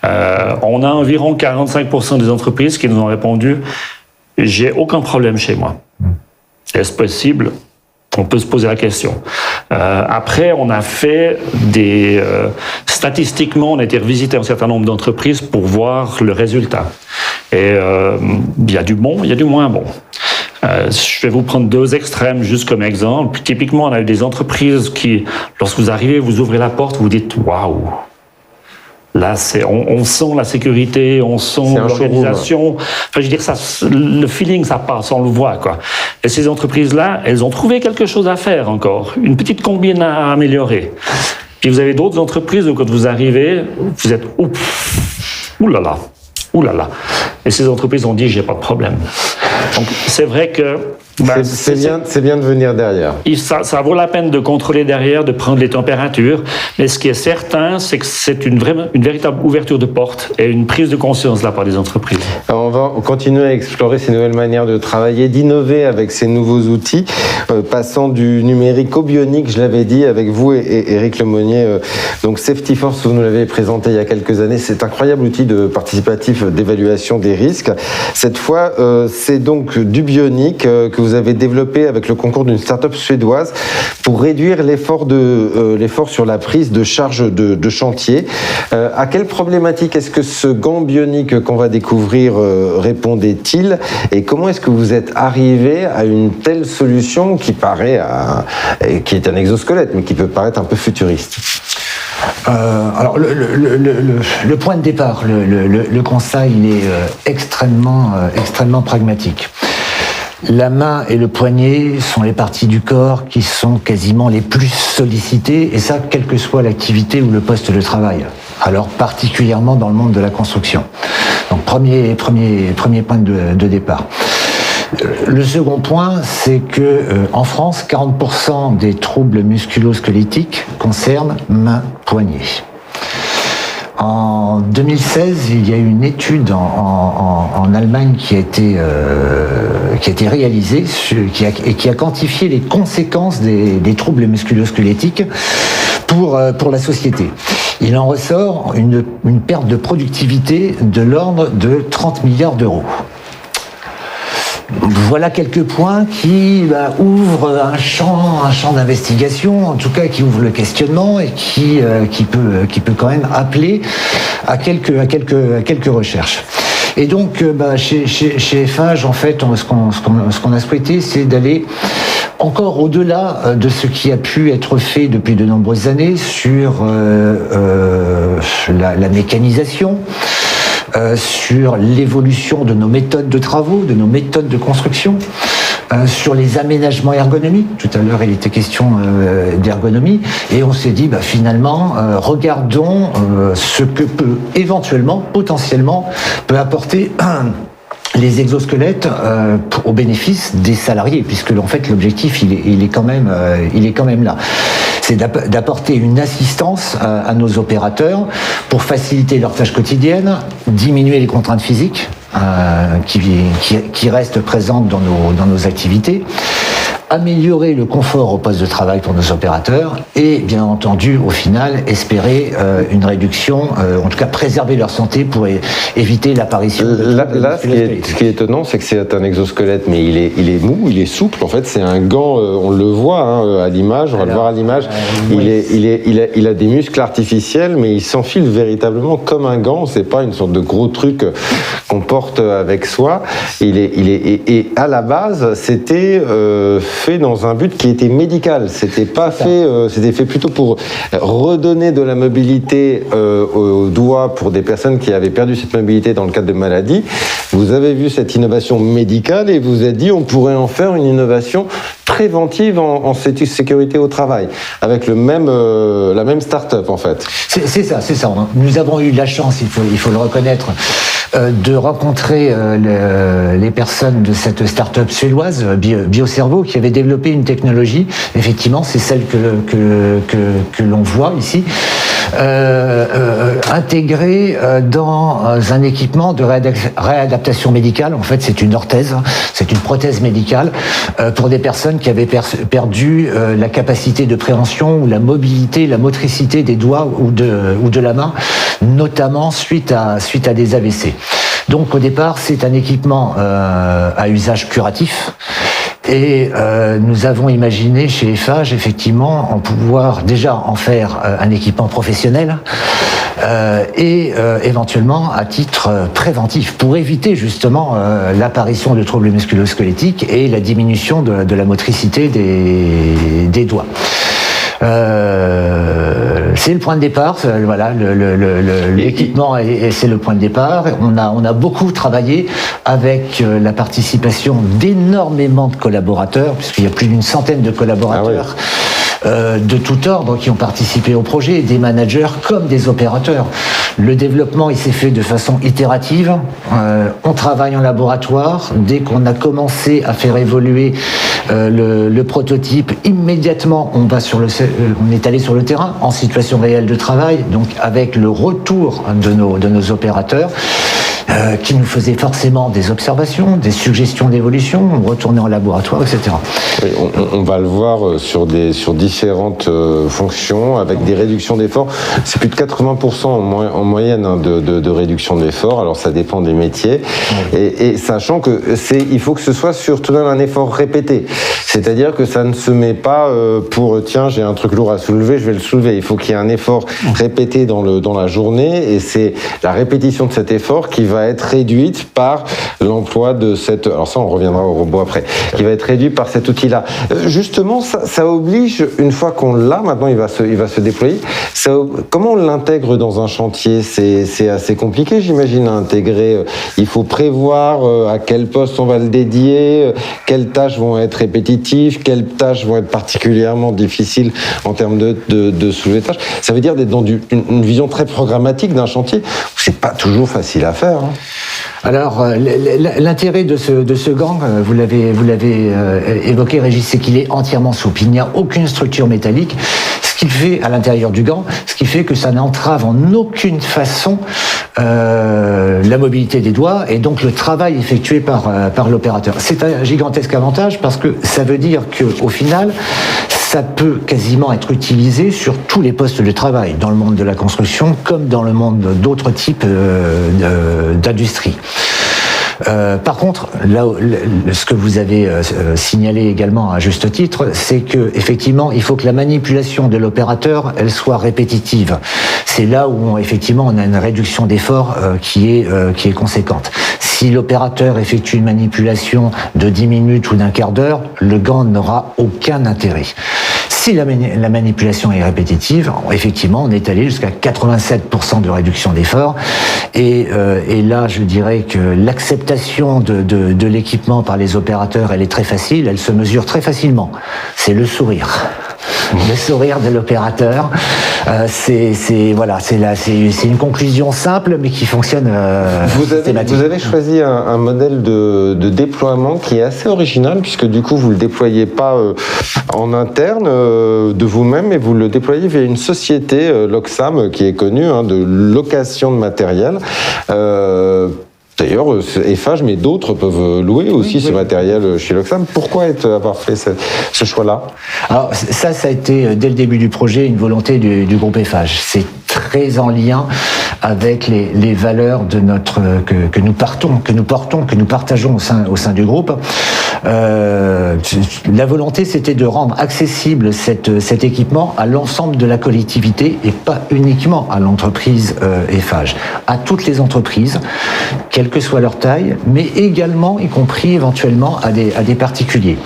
On a environ 45% des entreprises qui nous ont répondu « j'ai aucun problème chez moi ». Est-ce possible? On peut se poser la question. Après, on a fait statistiquement, on a été revisiter un certain nombre d'entreprises pour voir le résultat. Et il y a du bon, il y a du moins bon. Je vais vous prendre deux extrêmes juste comme exemple. Typiquement, on a eu des entreprises qui, lorsque vous arrivez, vous ouvrez la porte, vous dites « waouh ». Là, on sent la sécurité, on sent l'organisation. Enfin, je veux dire, le feeling, ça passe, on le voit, quoi. Et ces entreprises-là, elles ont trouvé quelque chose à faire encore, une petite combine à améliorer. Puis vous avez d'autres entreprises où quand vous arrivez, vous êtes ouh là là. Et ces entreprises ont dit, j'ai pas de problème. Donc, c'est vrai que c'est bien de venir derrière. Ça vaut la peine de contrôler derrière, de prendre les températures. Mais ce qui est certain, c'est que c'est une véritable ouverture de porte et une prise de conscience de la part des entreprises. Alors on va continuer à explorer ces nouvelles manières de travailler, d'innover avec ces nouveaux outils, passant du numérique au bionique, je l'avais dit, avec vous et Éric Lemonnier. Donc Safety Force, vous nous l'avez présenté il y a quelques années, c'est un incroyable outil de participatif d'évaluation des risques. Cette fois, c'est donc du bionique que vous avez développé avec le concours d'une start-up suédoise pour réduire l'effort sur la prise de charge de chantier. À quelle problématique est-ce que ce gant bionique qu'on va découvrir répondait-il, et comment est-ce que vous êtes arrivé à une telle solution qui est un exosquelette, mais qui peut paraître un peu futuriste? Alors le point de départ, le constat, il est extrêmement pragmatique. La main et le poignet sont les parties du corps qui sont quasiment les plus sollicitées, et ça, quelle que soit l'activité ou le poste de travail. Alors particulièrement dans le monde de la construction. Donc premier point de départ. Le second point, c'est que en France, 40% des troubles musculo-squelettiques concernent main-poignet. En 2016, il y a eu une étude en Allemagne qui a été réalisée et qui a quantifié les conséquences des troubles musculo-squelettiques pour la société. Il en ressort une perte de productivité de l'ordre de 30 milliards d'euros. voilà quelques points qui ouvrent un champ d'investigation, en tout cas qui ouvre le questionnement et qui peut quand même appeler à quelques recherches. Et donc, chez FH, en fait, ce qu'on a souhaité, c'est d'aller encore au-delà de ce qui a pu être fait depuis de nombreuses années sur la mécanisation, sur l'évolution de nos méthodes de travaux, de nos méthodes de construction, sur les aménagements ergonomiques. Tout à l'heure, il était question d'ergonomie, et on s'est dit, finalement, regardons ce que peut éventuellement, potentiellement, peut apporter les exosquelettes au bénéfice des salariés, puisque en fait l'objectif il est quand même là. C'est d'apporter une assistance à nos opérateurs pour faciliter leurs tâches quotidiennes, diminuer les contraintes physiques qui restent présentes dans nos activités, améliorer le confort au poste de travail pour nos opérateurs et, bien entendu, au final, espérer une réduction, en tout cas préserver leur santé pour éviter l'apparition de Là, ce qui est étonnant, c'est que c'est un exosquelette, mais il est mou, il est souple. En fait, c'est un gant, on le voit à l'image, on va le voir à l'image. Il a des muscles artificiels, mais il s'enfile véritablement comme un gant. C'est pas une sorte de gros truc qu'on porte avec soi. Et à la base, c'était fait dans un but qui était médical. C'était fait plutôt pour redonner de la mobilité aux doigts pour des personnes qui avaient perdu cette mobilité dans le cadre de maladies. Vous avez vu cette innovation médicale et vous avez dit on pourrait en faire une innovation préventive en sécurité au travail, avec la même start-up en fait. C'est ça. Nous avons eu la chance, il faut le reconnaître, de rencontrer les personnes de cette start-up suédoise, Biocerveau, qui avait développé une technologie, effectivement, c'est celle que l'on voit ici, intégrée dans un équipement de réadaptation médicale. En fait, c'est une orthèse, c'est une prothèse médicale pour des personnes qui avaient perdu la capacité de préhension ou la mobilité, la motricité des doigts ou de la main, notamment suite à des AVC. Donc au départ, c'est un équipement à usage curatif. Et nous avons imaginé chez FH, effectivement, en pouvoir déjà en faire un équipement professionnel et éventuellement à titre préventif pour éviter justement l'apparition de troubles musculo-squelettiques et la diminution de la motricité des doigts. C'est le point de départ, voilà, l'équipement c'est le point de départ. On a beaucoup travaillé avec la participation d'énormément de collaborateurs, puisqu'il y a plus d'une centaine de collaborateurs. De tout ordre qui ont participé au projet, des managers comme des opérateurs. Le développement, il s'est fait de façon itérative. On travaille en laboratoire. Dès qu'on a commencé à faire évoluer le prototype, immédiatement, on est allé sur le terrain en situation réelle de travail, donc avec le retour de nos opérateurs. Qui nous faisaient forcément des observations, des suggestions d'évolution, on retournait en laboratoire, etc. Oui, on va le voir sur différentes fonctions, avec des réductions d'efforts. C'est plus de 80% en moyenne de réduction d'efforts, alors ça dépend des métiers. Oui. Et sachant que il faut que ce soit surtout un effort répété. C'est-à-dire que ça ne se met pas pour tiens, j'ai un truc lourd à soulever, je vais le soulever. Il faut qu'il y ait un effort répété dans la journée, et c'est la répétition de cet effort qui va être réduite par l'emploi de cette... Alors ça, on reviendra au robot après. Qui va être réduit par cet outil-là. Justement, ça oblige, une fois qu'on l'a, maintenant il va se déployer, comment on l'intègre dans un chantier? C'est assez compliqué, j'imagine, à intégrer. Il faut prévoir à quel poste on va le dédier, quelles tâches vont être répétitives, quelles tâches vont être particulièrement difficiles en termes de soulever de tâches. Ça veut dire d'être dans une vision très programmatique d'un chantier. C'est pas toujours facile à faire. Alors, l'intérêt de ce gant, vous l'avez évoqué, Régis, c'est qu'il est entièrement souple. Il n'y a aucune structure métallique. Ce qu'il fait à l'intérieur du gant, ce qui fait que ça n'entrave en aucune façon la mobilité des doigts et donc le travail effectué par l'opérateur. C'est un gigantesque avantage parce que ça veut dire qu'au final, ça peut quasiment être utilisé sur tous les postes de travail, dans le monde de la construction comme dans le monde d'autres types d'industries. Par contre, ce que vous avez signalé également à juste titre, c'est que effectivement, il faut que la manipulation de l'opérateur, elle soit répétitive. C'est là où effectivement on a une réduction d'effort qui est conséquente. Si l'opérateur effectue une manipulation de 10 minutes ou d'un quart d'heure, le gant n'aura aucun intérêt. Si la manipulation est répétitive, effectivement, on est allé jusqu'à 87% de réduction d'effort. Et là, je dirais que l'acceptation de l'équipement par les opérateurs, elle est très facile, elle se mesure très facilement. C'est le sourire. Le sourire de l'opérateur, c'est une conclusion simple, mais qui fonctionne. Vous avez choisi un modèle de déploiement qui est assez original, puisque du coup, vous le déployez pas en interne de vous-même, mais vous le déployez via une société, Loxam, qui est connue, de location de matériel. D'ailleurs, Eiffage, mais d'autres peuvent louer aussi ce matériel chez Loxam. Pourquoi avoir fait ce choix-là? Alors ça a été dès le début du projet une volonté du groupe Eiffage. C'est très en lien avec les valeurs de que nous partageons au sein du groupe. La volonté, c'était de rendre accessible cet équipement à l'ensemble de la collectivité et pas uniquement à l'entreprise Eiffage, à toutes les entreprises, quelle que soit leur taille, mais également, y compris éventuellement à des particuliers.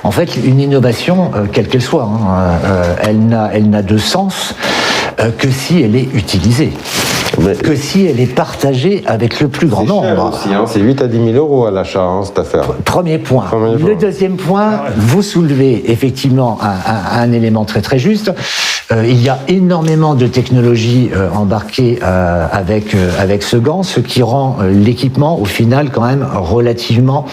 En fait, une innovation, quelle qu'elle soit, elle n'a de sens que si elle est utilisée. Que si elle est partagée avec le plus grand nombre. Aussi, c'est 8 à 10 000 euros à l'achat, cette affaire. Premier point. Le deuxième point, vous soulevez effectivement un élément très très juste. Il y a énormément de technologies embarquées avec ce gant, ce qui rend l'équipement au final quand même relativement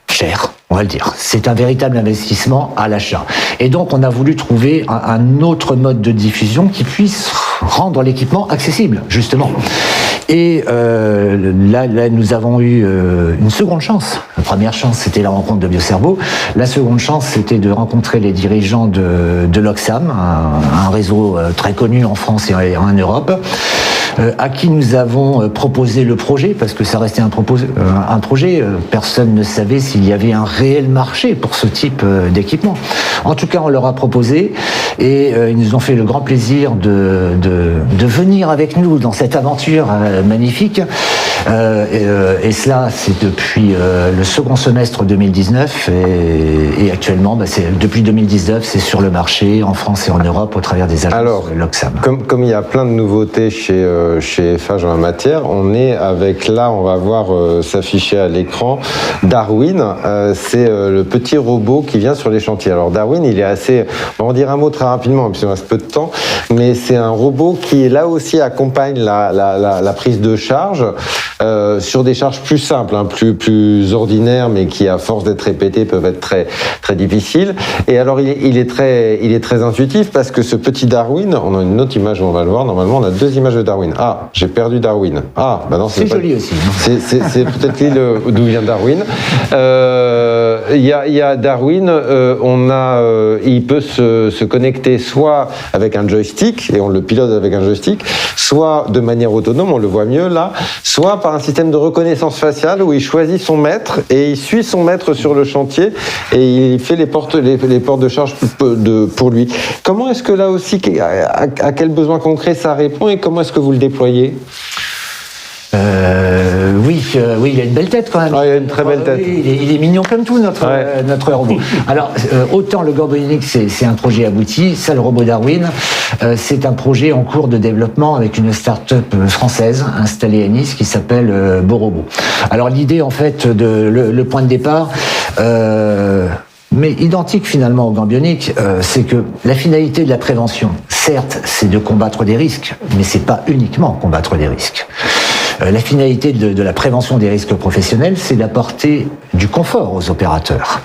cher. On va le dire. C'est un véritable investissement à l'achat. Et donc, on a voulu trouver un autre mode de diffusion qui puisse rendre l'équipement accessible, justement. Et là, nous avons eu une seconde chance. La première chance, c'était la rencontre de Biocerveau. La seconde chance, c'était de rencontrer les dirigeants de Loxam, un réseau très connu en France et en Europe, à qui nous avons proposé le projet, parce que ça restait un projet. Personne ne savait s'il y avait un réel marché pour ce type d'équipement. En tout cas, on leur a proposé et ils nous ont fait le grand plaisir de venir avec nous dans cette aventure magnifique. Et cela, c'est depuis le second semestre 2019 et actuellement, depuis 2019, c'est sur le marché en France et en Europe au travers des agences Loxam. Comme il y a plein de nouveautés chez Eiffage en la matière, on est avec, là, on va voir s'afficher à l'écran, Darwin. C'est le petit robot qui vient sur les chantiers. Alors Darwin, il est assez, on va en dire un mot très rapidement, puisqu'il reste peu de temps, mais c'est un robot qui là aussi accompagne la prise de charge sur des charges plus simples, plus ordinaires, mais qui à force d'être répétées peuvent être très très difficiles. Et alors il est très intuitif, parce que ce petit Darwin, on a une autre image où on va le voir. Normalement, on a deux images de Darwin. Ah, j'ai perdu Darwin. Ah, bah non, c'est joli aussi. C'est peut-être l'île d'où vient Darwin. Il y a Darwin. Il peut se connecter soit avec un joystick et on le pilote avec un joystick, soit de manière autonome, on le voit mieux là, soit par un système de reconnaissance faciale où il choisit son maître et il suit son maître sur le chantier et il fait les portes de charge pour lui. Comment est-ce que là aussi, à quel besoin concret ça répond et comment est-ce que vous le déployez? Oui, il a une belle tête quand même. Ah, il a une très belle tête. Il est mignon comme tout, notre robot. Alors, autant le gant bionique, c'est un projet abouti. Ça, le robot Darwin, c'est un projet en cours de développement avec une start-up française installée à Nice qui s'appelle Borobo. Alors, l'idée, en fait, le point de départ, mais identique finalement au gant bionique, c'est que la finalité de la prévention, certes, c'est de combattre des risques, mais c'est pas uniquement combattre des risques. La finalité de la prévention des risques professionnels, c'est d'apporter du confort aux opérateurs,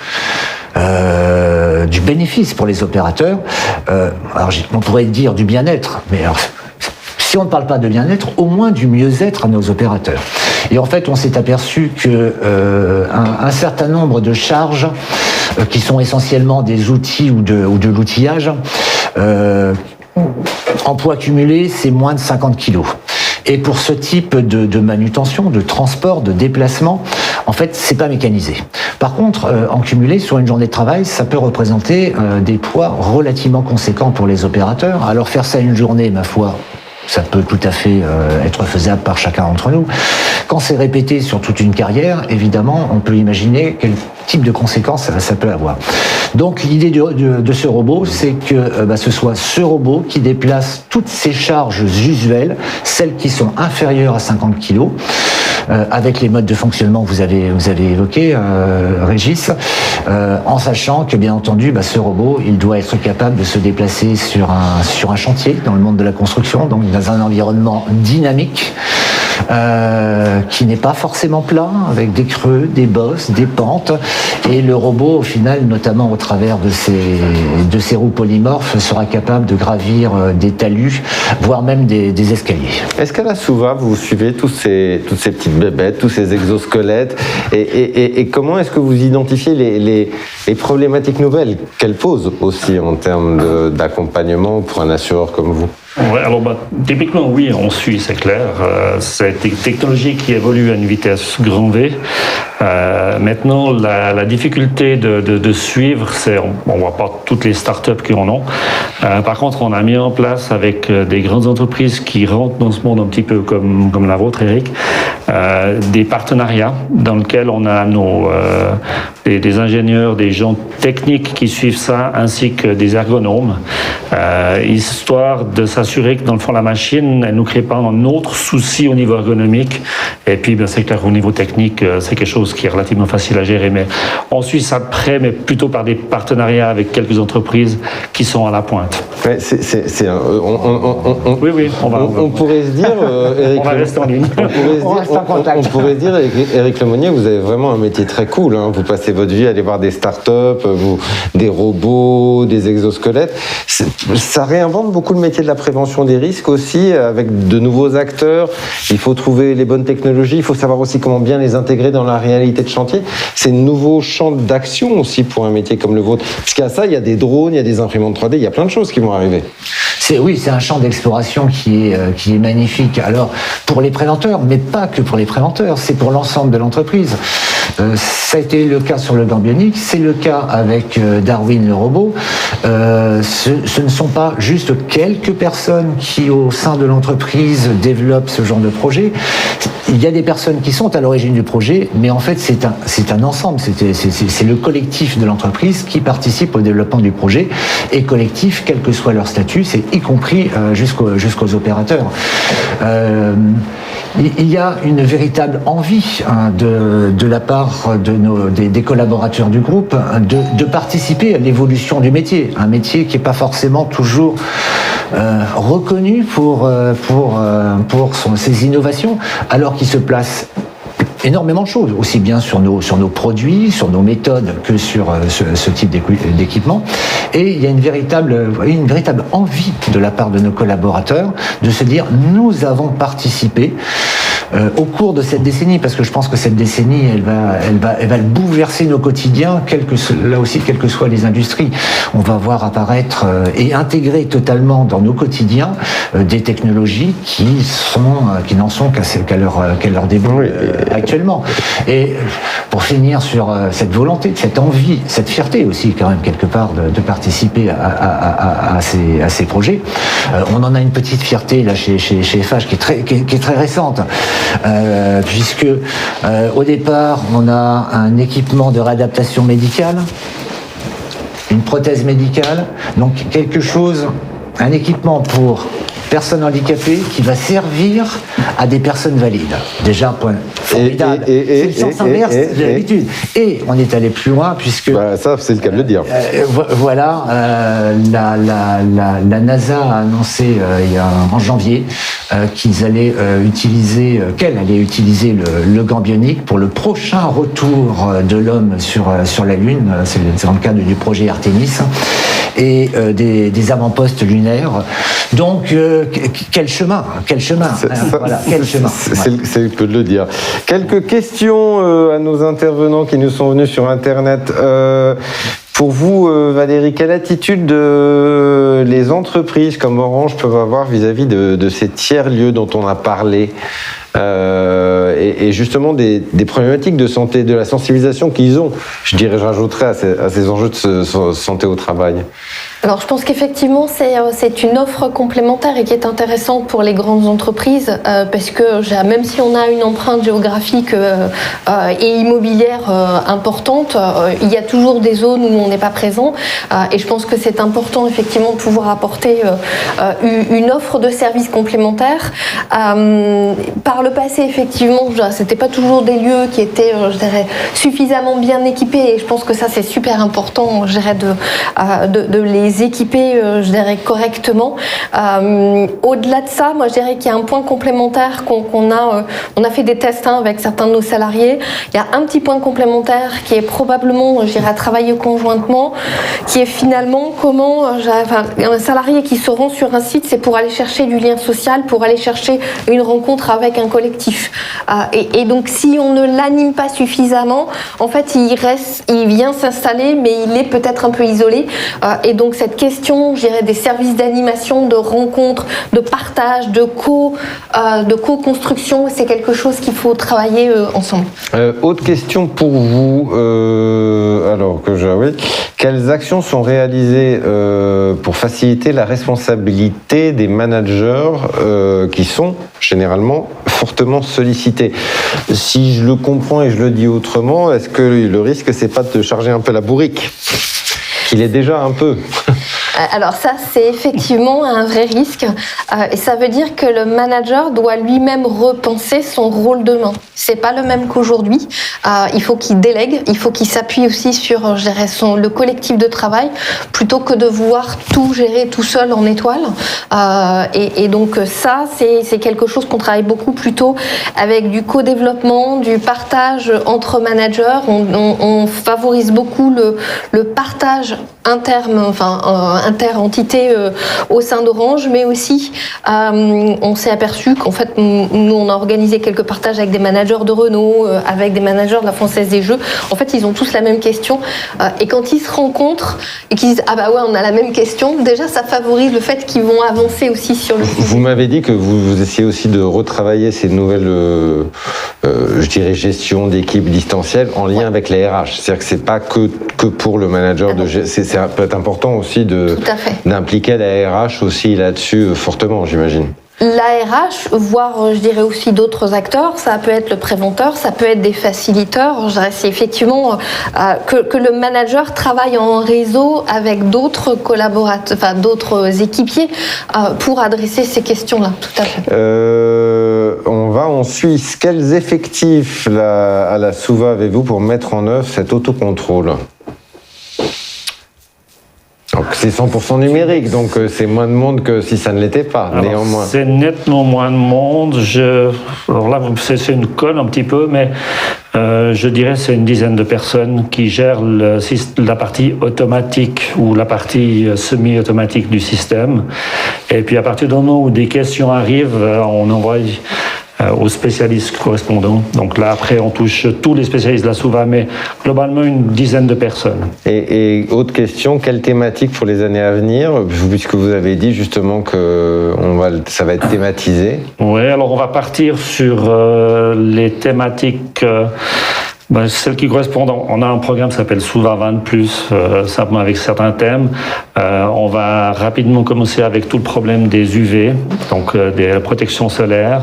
du bénéfice pour les opérateurs. Alors, on pourrait dire du bien-être, mais alors, si on ne parle pas de bien-être, au moins du mieux-être à nos opérateurs. Et en fait, on s'est aperçu que un certain nombre de charges qui sont essentiellement des outils ou de l'outillage, en poids cumulé, c'est moins de 50 kilos. Et pour ce type de manutention, de transport, de déplacement, en fait, c'est pas mécanisé. Par contre, en cumulé, sur une journée de travail, ça peut représenter des poids relativement conséquents pour les opérateurs. Alors faire ça une journée, ma foi, ça peut tout à fait être faisable par chacun d'entre nous. Quand c'est répété sur toute une carrière, évidemment, on peut imaginer quel type de conséquences ça peut avoir. Donc l'idée de ce robot, c'est que ce soit ce robot qui déplace toutes ces charges usuelles, celles qui sont inférieures à 50 kg, avec les modes de fonctionnement que vous avez évoqués, Régis, en sachant que, bien entendu, ce robot, il doit être capable de se déplacer sur un chantier dans le monde de la construction, donc dans un environnement dynamique, qui n'est pas forcément plat, avec des creux, des bosses, des pentes, et le robot, au final, notamment au travers de ces roues polymorphes, sera capable de gravir des talus, voire même des escaliers. Est-ce qu'à la Souva, vous suivez toutes ces petites bébêtes, tous ces exosquelettes, et comment est-ce que vous identifiez les problématiques nouvelles qu'elles posent aussi en termes d'accompagnement pour un assureur comme vous? Ouais, alors typiquement oui, on suit, c'est clair. C'est des technologies qui évoluent à une vitesse grand V. Maintenant, la difficulté de suivre, c'est on voit pas toutes les startups qui en ont. Par contre, on a mis en place avec des grandes entreprises qui rentrent dans ce monde un petit peu comme la vôtre, Eric, des partenariats dans lesquels on a des ingénieurs, des gens techniques qui suivent ça, ainsi que des ergonomes, histoire de s'assurer que dans le fond la machine, elle nous crée pas un autre souci au niveau ergonomique. Et puis c'est clair qu'au niveau technique, c'est quelque chose qui est relativement facile à gérer, mais on suit ça de près, mais plutôt par des partenariats avec quelques entreprises qui sont à la pointe. Ouais, Oui, on pourrait se dire, Eric, on va rester en ligne. On pourrait se dire, Eric Lemonnier, vous avez vraiment un métier très cool. Hein. Vous passez votre vie à aller voir des startups, des robots, des exosquelettes. Ça réinvente beaucoup le métier de la prévention des risques aussi, avec de nouveaux acteurs. Il faut trouver les bonnes technologies. Il faut savoir aussi comment bien les intégrer dans la réalité de chantier. C'est un nouveau champ d'action aussi pour un métier comme le vôtre. Parce qu'à ça, il y a des drones, il y a des imprimantes 3D, il y a plein de choses qui vont arriver. C'est un champ d'exploration qui est magnifique. Alors, pour les préventeurs, mais pas que pour les préventeurs, c'est pour l'ensemble de l'entreprise. Ça a été le cas sur le gant bionique, c'est le cas avec Darwin le robot. Ce ne sont pas juste quelques personnes qui, au sein de l'entreprise, développent ce genre de projet. Il y a des personnes qui sont à l'origine du projet, mais en fait, c'est un ensemble. C'est le collectif de l'entreprise qui participe au développement du projet, et collectif, quel que soit leur statut, c'est y compris jusqu'aux opérateurs. Il y a une véritable envie de la part des collaborateurs du groupe de participer à l'évolution du métier. Un métier qui n'est pas forcément toujours reconnu pour ses innovations, alors qu'il se place énormément de choses, aussi bien sur nos produits, sur nos méthodes, que sur ce type d'équipement. Et il y a une véritable envie de la part de nos collaborateurs de se dire, nous avons participé au cours de cette décennie, parce que je pense que cette décennie, elle va bouleverser nos quotidiens, quelles que soient les industries. On va voir apparaître et intégrer totalement dans nos quotidiens des technologies qui n'en sont qu'à leur début actuellement. Et pour finir sur cette volonté, cette envie, cette fierté aussi quand même quelque part de participer à ces projets, on en a une petite fierté là chez FH qui est très récente. Puisque au départ on a un équipement de réadaptation médicale, une prothèse médicale, donc un équipement pour personnes handicapées qui va servir à des personnes valides. Déjà, point formidable. C'est le sens inverse de l'habitude. Et on est allé plus loin puisque... ça, c'est le cas de le dire. La NASA a annoncé en janvier qu'elle allait utiliser le gant bionique pour le prochain retour de l'homme sur la Lune. C'est dans le cadre du projet Artemis. Et des avant-postes lunaires. Donc, quel chemin. Quel chemin. C'est le peu de le dire. Quelques questions à nos intervenants qui nous sont venus sur Internet. Pour vous, Valérie, quelle attitude les entreprises comme Orange peuvent avoir vis-à-vis de ces tiers-lieux dont on a parlé et justement des problématiques de santé, de la sensibilisation qu'ils ont, je rajouterais à ces enjeux de santé au travail? Alors je pense qu'effectivement c'est une offre complémentaire et qui est intéressante pour les grandes entreprises parce que même si on a une empreinte géographique et immobilière importante, il y a toujours des zones où on n'est pas présent et je pense que c'est important effectivement de pouvoir apporter une offre de services complémentaires. Par le passé effectivement, c'était pas toujours des lieux qui étaient suffisamment bien équipés et je pense que ça c'est super important de les équiper correctement. Au-delà de ça, moi je dirais qu'il y a un point complémentaire on a fait des tests avec certains de nos salariés. Il y a un petit point complémentaire qui est probablement à travailler conjointement, qui est finalement comment un salarié qui se rend sur un site, c'est pour aller chercher du lien social, pour aller chercher une rencontre avec un collectif. Et donc si on ne l'anime pas suffisamment, en fait il vient s'installer, mais il est peut-être un peu isolé. Et donc cette question, des services d'animation, de rencontres, de partage, de co-construction, c'est quelque chose qu'il faut travailler ensemble. Autre question pour vous, quelles actions sont réalisées pour faciliter la responsabilité des managers qui sont généralement fortement sollicités? Si je le comprends et je le dis autrement, est-ce que le risque, c'est pas de te charger un peu la bourrique? Qu'il est déjà un peu. Alors ça, c'est effectivement un vrai risque. Et ça veut dire que le manager doit lui-même repenser son rôle demain. C'est pas le même qu'aujourd'hui. Il faut qu'il délègue, il faut qu'il s'appuie aussi sur le collectif de travail, plutôt que de vouloir tout gérer tout seul en étoile. Et donc ça, c'est quelque chose qu'on travaille beaucoup plutôt avec du co-développement, du partage entre managers. On favorise beaucoup le partage inter-entité au sein d'Orange, mais aussi on s'est aperçu qu'en fait nous on a organisé quelques partages avec des managers de Renault, avec des managers de la Française des Jeux. En fait ils ont tous la même question et quand ils se rencontrent et qu'ils disent on a la même question, déjà ça favorise le fait qu'ils vont avancer aussi sur le sujet. Vous m'avez dit que vous essayez aussi de retravailler ces nouvelles gestion d'équipes distancielles en lien avec les RH. C'est-à-dire que c'est pas que pour le manager ça peut être important aussi d'impliquer la RH aussi là-dessus fortement, j'imagine. La RH, voire aussi d'autres acteurs, ça peut être le préventeur, ça peut être des facilitateurs. C'est effectivement que le manager travaille en réseau avec d'autres collaborateurs, d'autres équipiers pour adresser ces questions-là. Tout à fait. On va en Suisse. Quels effectifs à la Suva avez-vous pour mettre en œuvre cet autocontrôle ? Donc c'est 100% numérique, donc c'est moins de monde que si ça ne l'était pas, néanmoins. C'est nettement moins de monde. Alors là, c'est une colle un petit peu, mais je dirais c'est une dizaine de personnes qui gèrent la partie automatique ou la partie semi-automatique du système. Et puis à partir du moment où des questions arrivent, on envoie aux spécialistes correspondants. Donc là, après, on touche tous les spécialistes de la Suva, mais globalement, une dizaine de personnes. Et autre question, quelle thématique pour les années à venir, puisque vous avez dit justement que ça va être thématisé? Oui, alors on va partir sur les thématiques... celles qui correspondent, on a un programme qui s'appelle Suva 20+, simplement avec certains thèmes. On va rapidement commencer avec tout le problème des UV, donc des protections solaires.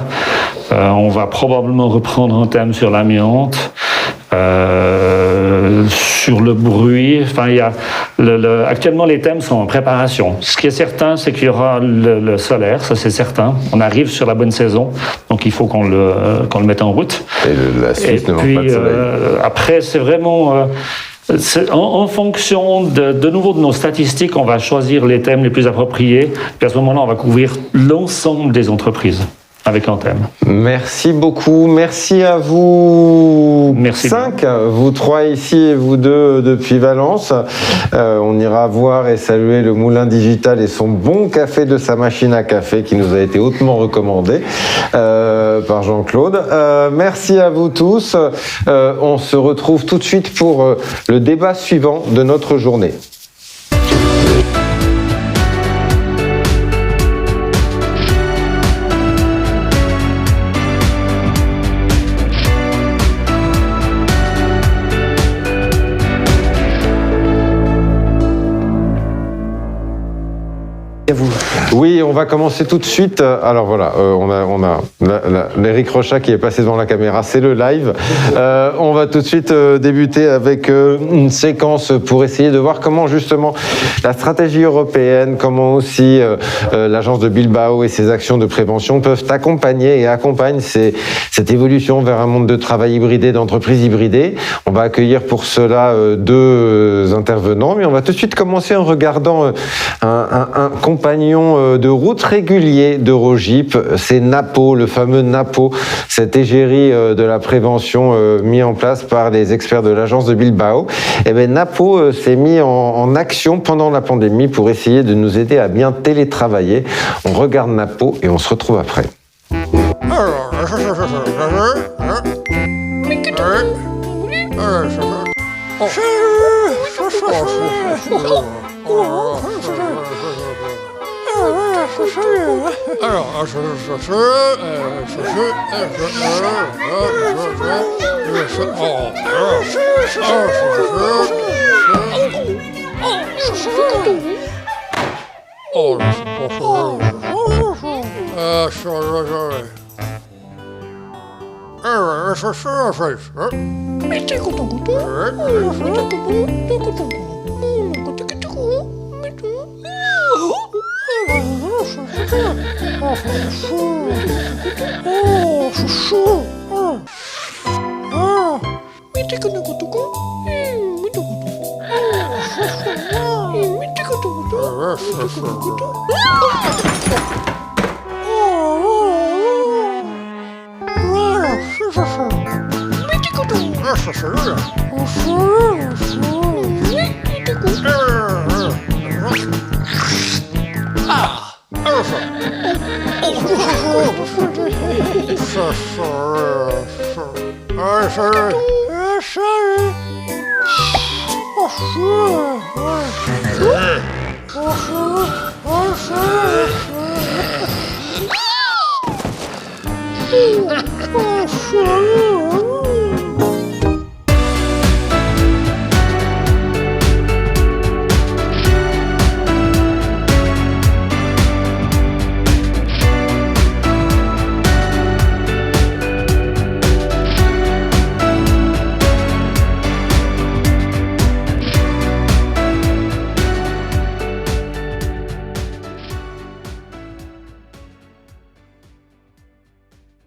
On va probablement reprendre un thème sur l'amiante, sur le bruit. Actuellement, les thèmes sont en préparation. Ce qui est certain, c'est qu'il y aura le solaire, ça c'est certain. On arrive sur la bonne saison, donc il faut qu'on le mette en route. Et la Suisse ne manque pas de soleil. Après, c'est vraiment... en fonction de nouveau de nos statistiques, on va choisir les thèmes les plus appropriés. Puis à ce moment-là, on va couvrir l'ensemble des entreprises avec un thème. Merci beaucoup. Merci à vous. Merci 5, vous 3 ici et vous 2 depuis Valence. On ira voir et saluer le Moulin Digital et son bon café de sa machine à café qui nous a été hautement recommandé par Jean-Claude. Merci à vous tous. On se retrouve tout de suite pour le débat suivant de notre journée. À vous. Oui, on va commencer tout de suite. Alors voilà, on a l'Éric Rochat qui est passé devant la caméra, c'est le live. On va tout de suite débuter avec une séquence pour essayer de voir comment justement la stratégie européenne, comment aussi l'agence de Bilbao et ses actions de prévention peuvent accompagner et accompagnent cette évolution vers un monde de travail hybridé, d'entreprise hybridée. On va accueillir pour cela deux intervenants, mais on va tout de suite commencer en regardant un compagnon de route régulier d'Eurogip, c'est Napo, le fameux Napo, cette égérie de la prévention mis en place par les experts de l'agence de Bilbao. Et bien Napo s'est mis en action pendant la pandémie pour essayer de nous aider à bien télétravailler. On regarde Napo et on se retrouve après.